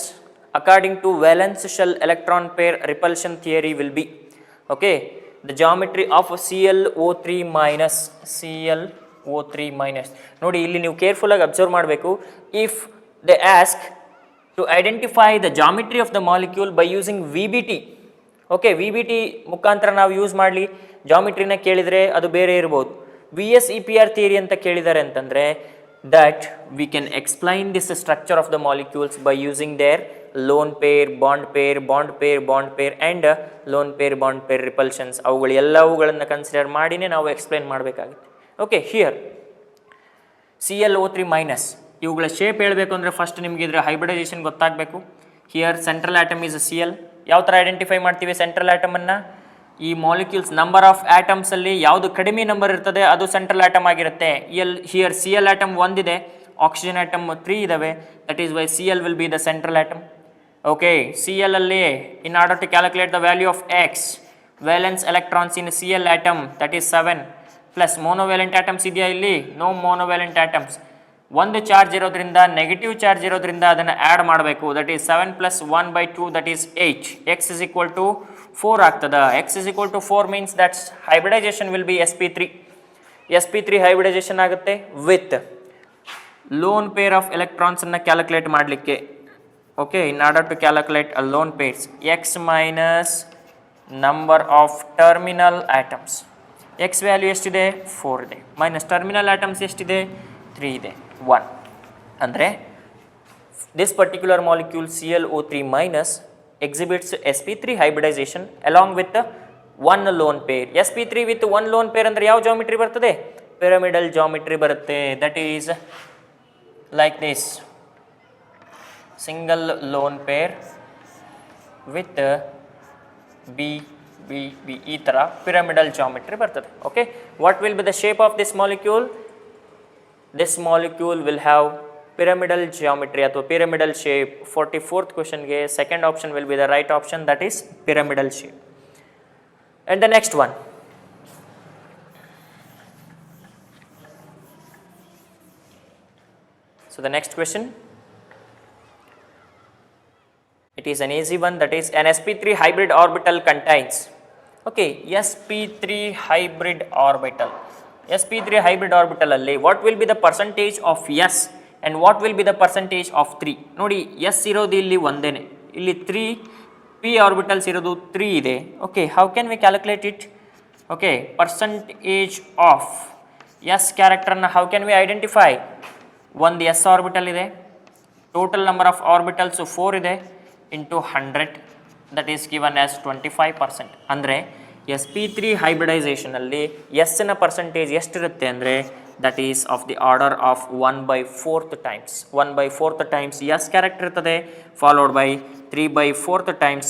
according to valence shell electron pair repulsion theory will be. Okay, the geometry of ClO3 minus. ನೋಡಿ, ಇಲ್ಲಿ ನೀವು careful ಆಗಿ observe ಮಾಡಬೇಕು. If they ask to identify the geometry of the molecule by using VBT. Okay, VBT ಮುಖಾಂತರ ನಾವು use ಮಾಡಲಿ ಜಾಮಿಟ್ರಿನ ಕೇಳಿದರೆ ಅದು ಬೇರೆ ಇರ್ಬೋದು. VSEPR ಥಿಯರಿ ಅಂತ ಕೇಳಿದ್ದಾರೆ ಅಂತಂದರೆ that we can explain this structure of the molecules by using their lone pair, bond pair, bond pair, bond pair and lone pair, bond pair repulsions, ಅವುಗಳು ಎಲ್ಲವುಗಳನ್ನು ಕನ್ಸಿಡರ್ ಮಾಡಿನೇ ನಾವು ಎಕ್ಸ್ಪ್ಲೈನ್ ಮಾಡಬೇಕಾಗುತ್ತೆ. ಓಕೆ, ಹಿಯರ್ ClO3 ಮೈನಸ್, ಇವುಗಳ shape ಹೇಳಬೇಕು ಅಂದರೆ first ನಿಮಗೆ ಇದರ ಹೈಬ್ರಿಡೈಸೇಷನ್ ಗೊತ್ತಾಗಬೇಕು. Here central atom is Cl. ಯಾವ ಥರ ಐಡೆಂಟಿಫೈ ಮಾಡ್ತೀವಿ ಸೆಂಟ್ರಲ್ ಆಟಮನ್ನು? ಈ ಮಾಲಿಕ್ಯೂಲ್ಸ್ ನಂಬರ್ ಆಫ್ ಆಟಮ್ಸಲ್ಲಿ ಯಾವುದು ಕಡಿಮೆ ನಂಬರ್ ಇರ್ತದೆ ಅದು ಸೆಂಟ್ರಲ್ ಆಟಮ್ ಆಗಿರುತ್ತೆ. ಹಿಯರ್ Cl ಆಟಮ್ 1 ಇದೆ, ಆಕ್ಸಿಜನ್ ಆಟಮ್ 3 ಇದಾವೆ. That is why Cl will be the central atom. Okay, Cl ಅಲ್ಲಿ in order to calculate the value of X, valence electrons in Cl atom, that is 7, plus monovalent atoms ಇದೆಯಾ ಇಲ್ಲಿ? No monovalent atoms. ಒಂದು charge ಇರೋದ್ರಿಂದ, negative charge ಇರೋದ್ರಿಂದ ಅದನ್ನು add ಮಾಡಬೇಕು. That is 7 + 1/2, that is 8. X is equal to 4 ಆಗ್ತದ. X is equal to 4 means that hybridization will be sp3. sp3 hybridization ಆಗುತ್ತೆ with lone pair of electrons ಅನ್ನು calculate ಮಾಡಲಿಕ್ಕೆ. Okay, in order to calculate a lone pairs, X minus number of terminal atoms. X value ಎಷ್ಟಿದೆ? 4 ಇದೆ. Minus terminal atoms ಎಷ್ಟಿದೆ? 3 ಇದೆ. 1 ಅಂದರೆ this particular molecule ClO3 minus exhibits sp3 hybridization along with one lone pair. sp3 with one lone pair ಅಂದರೆ ಯಾವ geometry ಬರ್ತದೆ? Pyramidal geometry ಬರುತ್ತೆ. That is like this, single lone pair with B ಈ ಥರ pyramidal geometry ಬರ್ತದೆ. Okay, what will be the shape of this molecule? This molecule will have pyramidal geometry ಅಥವಾ pyramidal shape. 44th ಕ್ವೆಶನ್ಗೆ second option will be the right option, that is pyramidal shape. And the next one, So the next question, it is an easy one, that is an sp3 hybrid orbital contains, okay, sp3 hybrid orbital. sp3 hybrid orbital alli what will be the percentage of s and what will be the percentage of 3? ನೋಡಿ s ಇರೋದು ಇಲ್ಲಿ ಒಂದೇನೆ, ಇಲ್ಲಿ 3 p orbitals ಇರೋದು 3 ಇದೆ. okay, how can we calculate it? okay, percentage of s character na how can we identify? ಒಂದು s orbital ಇದೆ, total number of orbitals 4 ಇದೆ into 100, that is given as 25%. ಅಂದರೆ sp3 hybridization ಅಲ್ಲಿ s ನ percentage ಎಷ್ಟಿರುತ್ತೆ ಅಂದರೆ that is of the order of 1/4 times. 1/4 times s character ಇರ್ತದೆ, followed by 3/4 times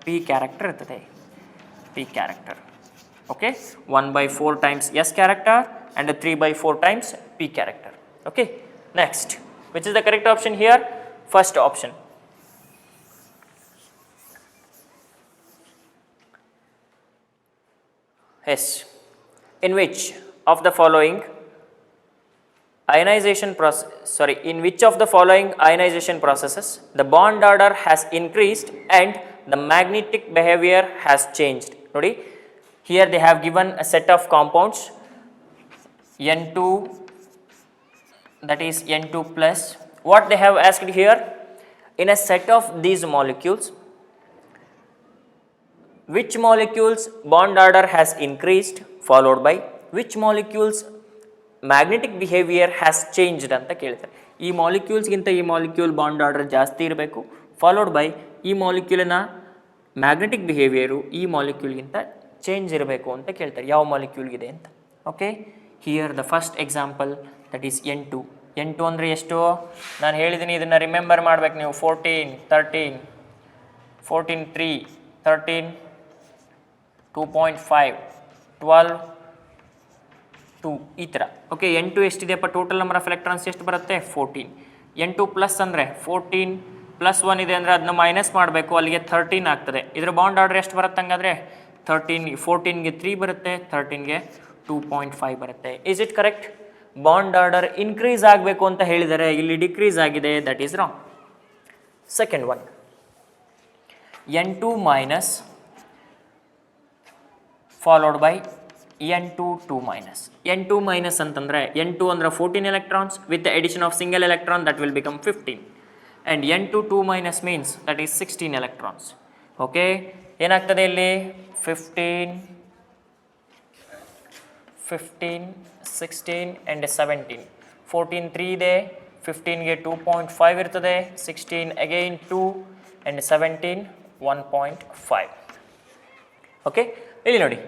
p character ಇರ್ತದೆ, p character. okay, 1/4 times s character and 3/4 times p character. okay, next, which is the correct option here? First option. yes, in which of the following ionization process, in which of the following ionization processes the bond order has increased and the magnetic behavior has changed? Nodi, here they have given a set of compounds N2, that is N2 plus. What they have asked here, in a set of these molecules, which molecules bond order has increased, followed by which molecules magnetic behavior has changed ಅಂತ ಕೇಳ್ತಾರೆ. ಈ ಮಾಲಿಕ್ಯೂಲ್ಸ್ಗಿಂತ ಈ molecule bond order ಜಾಸ್ತಿ ಇರಬೇಕು, followed by ಈ ಮಾಲಿಕ್ಯೂಲಿನ magnetic behaviour ಈ ಮಾಲಿಕ್ಯೂಲ್ಗಿಂತ change ಇರಬೇಕು ಅಂತ ಕೇಳ್ತಾರೆ, ಯಾವ ಮಾಲಿಕ್ಯೂಲ್ಗಿದೆ ಅಂತ. Okay, here the first example, that is N2. N2 ಅಂದರೆ ಎಷ್ಟು? ನಾನು ಹೇಳಿದ್ದೀನಿ, ಇದನ್ನು ರಿಮೆಂಬರ್ ಮಾಡ್ಬೇಕು ನೀವು. 14, 13, 14, 3, 13, 2.5, 12, 2 ಈ ಥರ. ಓಕೆ, N2 ಎಷ್ಟಿದೆಯಪ್ಪ? ಟೋಟಲ್ ನಂಬರ್ ಆಫ್ ಎಲೆಕ್ಟ್ರಾನ್ಸ್ ಎಷ್ಟು ಬರುತ್ತೆ? 14. N2 ಪ್ಲಸ್ ಅಂದರೆ 14 ಪ್ಲಸ್ 1 ಇದೆ ಅಂದರೆ ಅದನ್ನ ಮೈನಸ್ ಮಾಡಬೇಕು, ಅಲ್ಲಿಗೆ 13 ಆಗ್ತದೆ. ಇದರ ಬಾಂಡ್ ಆರ್ಡರ್ ಎಷ್ಟು ಬರುತ್ತೆ ಹಂಗಾದರೆ? 13, 14ಗೆ 3 ಬರುತ್ತೆ, 13ಗೆ 2.5 ಬರುತ್ತೆ. Is it correct? Bond order increase ಆಗಬೇಕು ಅಂತ ಹೇಳಿದರೆ ಇಲ್ಲಿ ಡಿಕ್ರೀಸ್ ಆಗಿದೆ, that is wrong. Second one, N2 minus followed by N2 2 minus. N2 minus ಅಂತಂದರೆ N2 ಅಂದರೆ 14 electrons with the addition of single electron that will become 15, and N2 2 minus means that is 16 electrons. Okay, ಏನಾಗ್ತದೆ ಇಲ್ಲಿ? 15, 16 and 17. 14 3 ಇದೆ, 15ಗೆ 2.5 ಇರ್ತದೆ, 16 again 2 and 17 1.5. Okay, ಇಲ್ಲಿ ನೋಡಿ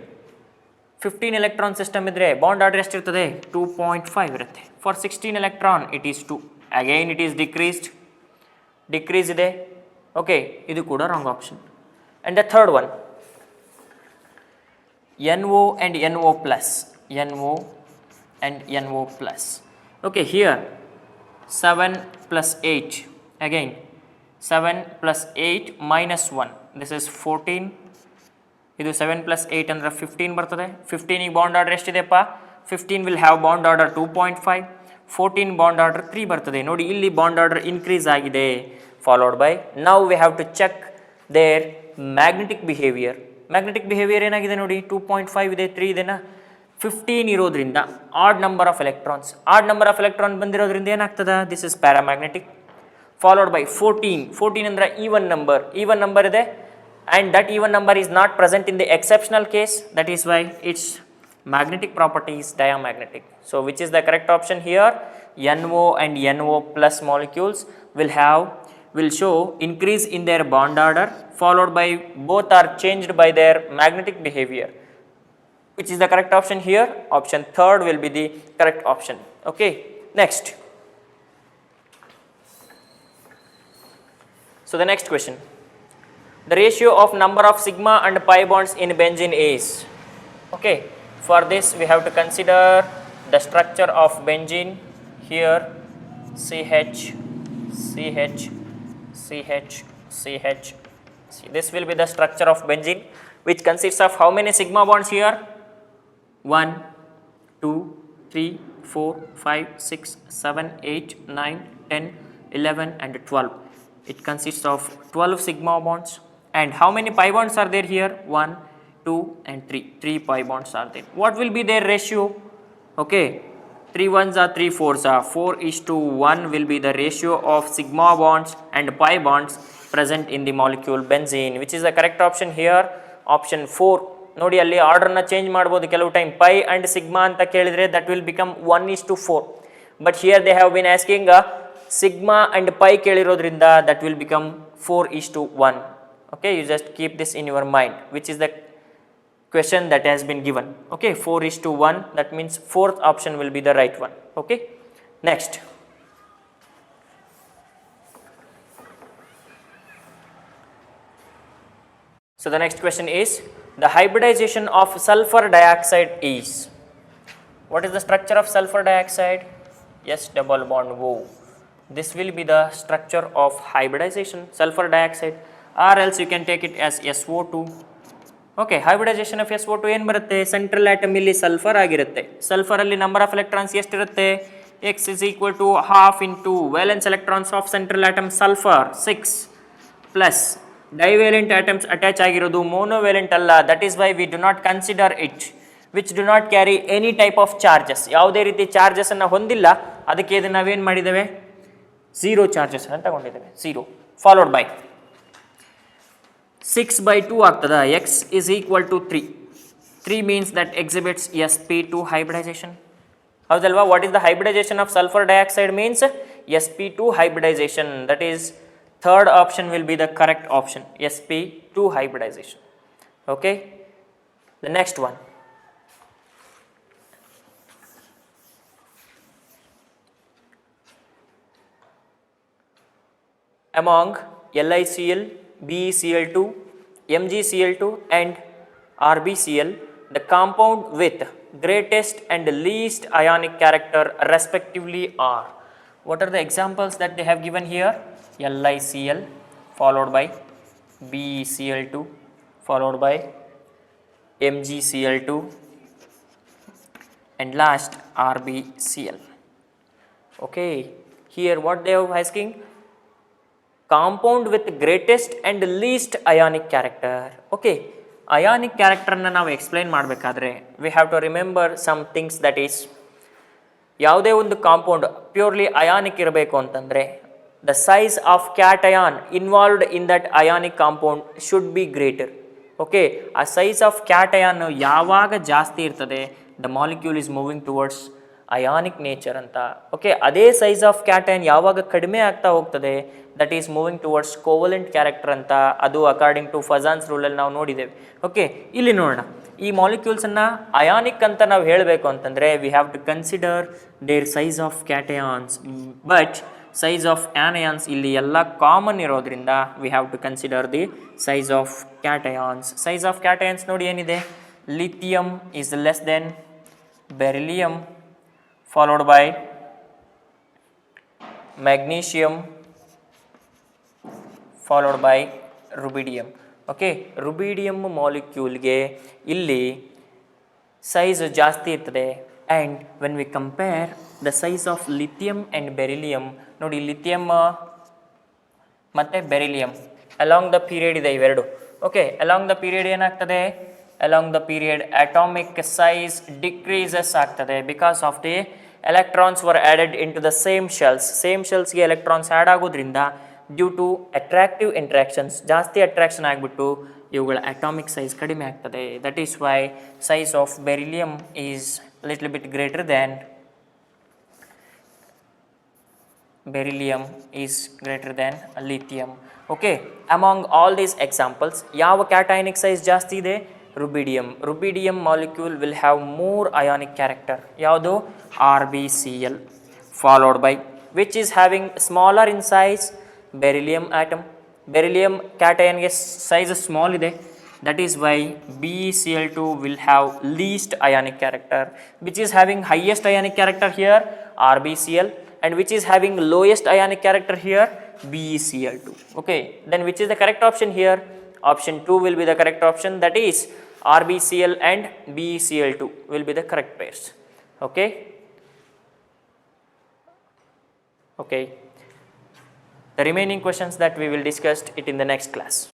15 electron system ಇದ್ದರೆ bond order ಎಷ್ಟಿರ್ತದೆ? 2.5 ಇರುತ್ತೆ. For 16 electron it is 2. Again it is decrease ಇದೆ. Okay, ಇದು ಕೂಡ wrong option. And the third one, NO and NO plus. NO and NO plus. Okay, here 7 plus 8. Again 7 plus 8 minus 1. This is 14. ಇದು 7 plus 8 ಅಂದರೆ 15 ಬರ್ತದೆ. 15ಗೆ bond order ಎಷ್ಟಿದೆಪ್ಪ? 15 will have bond order 2.5. 14 bond order 3 ಬರ್ತದೆ. ನೋಡಿ, ಇಲ್ಲಿ bond order increase ಆಗಿದೆ. Followed by now we have to check their magnetic behaviour. Magnetic behaviour ಏನಾಗಿದೆ ನೋಡಿ, 2.5 ಇದೆ, 3 ಇದೆನಾ? 15 ಇರೋದ್ರಿಂದ odd number of electrons. Odd number of electron ಬಂದಿರೋದ್ರಿಂದ ಏನಾಗ್ತದೆ? This is paramagnetic. Followed by 14 ಅಂದರೆ ಈವನ್ ನಂಬರ್ ಇದೆ, and that even number is not present in the exceptional case, that is why its magnetic property is diamagnetic. So which is the correct option here? NO and NO plus molecules will show increase in their bond order, followed by both are changed by their magnetic behavior. Which is the correct option here? Option third will be the correct option. Okay, next. So the next question, the ratio of number of sigma and pi bonds in benzene is. Okay, for this we have to consider the structure of benzene. Here CH, CH, CH, CH. This will be the structure of benzene, which consists of how many sigma bonds here? 1, 2, 3, 4, 5, 6, 7, 8, 9, 10, 11 and 12. It consists of 12 sigma bonds. And how many pi bonds are there here? 1, 2 and 3. 3 pi bonds are there. What will be their ratio? Okay, 3 ones are 3 fours are 4:1 will be the ratio of sigma bonds and pi bonds present in the molecule benzene, which is the correct option here. Option 4. ನೋಡಿ ಅಲ್ಲಿ ಆರ್ಡರ್ನ change ಮಾಡ್ಬೋದು ಕೆಲವು time pi and sigma ಅಂತ ಕೇಳಿದರೆ that will become 1:4. But here they have been asking sigma and pi ಕೇಳಿರೋದ್ರಿಂದ that will become 4:1. Okay, you just keep this in your mind, which is the question that has been given. Okay, 4:1, that means fourth option will be the right one. Okay, next. So the next question is, the hybridization of sulfur dioxide is, what is the structure of sulfur dioxide? Yes, double bond O. This will be the structure of hybridization sulfur dioxide, or else you can take it as SO2. Okay, hybridization of SO2 ಏನು ಬರುತ್ತೆ? Central atom ಇಲ್ಲಿ sulphur ಆಗಿರುತ್ತೆ. Sulphur ಅಲ್ಲಿ number of electrons ಎಷ್ಟಿರುತ್ತೆ? X is equal to half into valence electrons of central atom sulfur 6 plus divalent atoms attach ಆಗಿರೋದು monovalent ಅಲ್ಲ. That is why we do not consider it, which do not carry any type of charges. ಯಾವುದೇ ರೀತಿ charges ಅನ್ನು ಹೊಂದಿಲ್ಲ, ಅದಕ್ಕೆ ಇದನ್ನು ನಾವೇನು ಮಾಡಿದ್ದೇವೆ? 0 ಚಾರ್ಜಸ್ ಅಂತ ತಗೊಂಡಿದ್ದೇವೆ. 0 followed by 6/2 ಆಗ್ತದ. X is equal to 3. 3 means that exhibits sp2 hybridization. ಹೌದಲ್ವಾ? What is the hybridization of sulfur dioxide means? sp2 hybridization. That is, third option will be the correct option, sp2 hybridization. Okay, the next one. Among LiCl, BeCl2, MgCl2 and RbCl, the compound with greatest and least ionic character respectively are. What are the examples that they have given here? LiCl followed by BeCl2 followed by MgCl2 and last RbCl. Okay, here what they are asking? Compound with greatest and least ionic character. Okay, ionic character na ನಾವು explain ಮಾಡಬೇಕಾದ್ರೆ we have to remember some things, that is, ಯಾವುದೇ ಒಂದು compound purely ionic ಇರಬೇಕು ಅಂತಂದರೆ the size of cation involved in that ionic compound should be greater. Okay, a size of cation ಯಾವಾಗ ಜಾಸ್ತಿ ಇರ್ತದೆ, the molecule is moving towards ionic nature ಅಂತ. Okay, ಅದೇ size of cation ಯಾವಾಗ ಕಡಿಮೆ ಆಗ್ತಾ ಹೋಗ್ತದೆ, that is moving towards covalent character ಅಂತ. ಅದು ಅಕಾರ್ಡಿಂಗ್ ಟು ಫಜಾನ್ಸ್ ರೂಲಲ್ಲಿ ನಾವು ನೋಡಿದ್ದೇವೆ. ಓಕೆ, ಇಲ್ಲಿ ನೋಡೋಣ, ಈ ಮಾಲಿಕ್ಯೂಲ್ಸನ್ನು ಅಯಾನಿಕ್ ಅಂತ ನಾವು ಹೇಳಬೇಕು ಅಂತಂದರೆ we have to consider their size of cations. But size of anions ಇಲ್ಲಿ ಎಲ್ಲ ಕಾಮನ್ ಇರೋದ್ರಿಂದ we have to consider the size of cations. Size of cations ನೋಡಿ ಏನಿದೆ, lithium is less than beryllium followed by magnesium followed by rubidium. Okay, rubidium molecule ಇಲ್ಲಿ size ಜಾಸ್ತಿ ಇರ್ತದೆ. and when we compare the size of lithium and beryllium, ನೋಡಿ lithium ಮತ್ತೆ beryllium along the period ಇದೆ ಇವೆರಡು. okay, along the period ಏನಾಗ್ತದೆ, along the period atomic size decreases ಆಗ್ತದೆ because of the electrons were added into the same shells. same shells ಗೆ electrons add ಆಗೋದ್ರಿಂದ due to attractive interactions ಜಾಸ್ತಿ attraction ಆಗಿಬಿಟ್ಟು ಇವುಗಳ atomic size ಕಡಿಮೆ ಆಗ್ತದೆ. that is why size of beryllium is little bit greater than lithium. okay, among all these examples ಯಾವ cationic size ಜಾಸ್ತಿ ಇದೆ, rubidium molecule will have more ionic character. ಯಾವುದು, RbCl followed by which is having smaller in size, beryllium atom. beryllium cation ಗೆ size small ಇದೆ, that is why BeCl2 will have least ionic character. which is having highest ionic character here, RbCl, and which is having lowest ionic character here, BeCl2. okay, then which is the correct option here? option 2 will be the correct option, that is RbCl and BeCl2 will be the correct pairs. okay, Okay. The remaining questions that we will discuss it in the next class.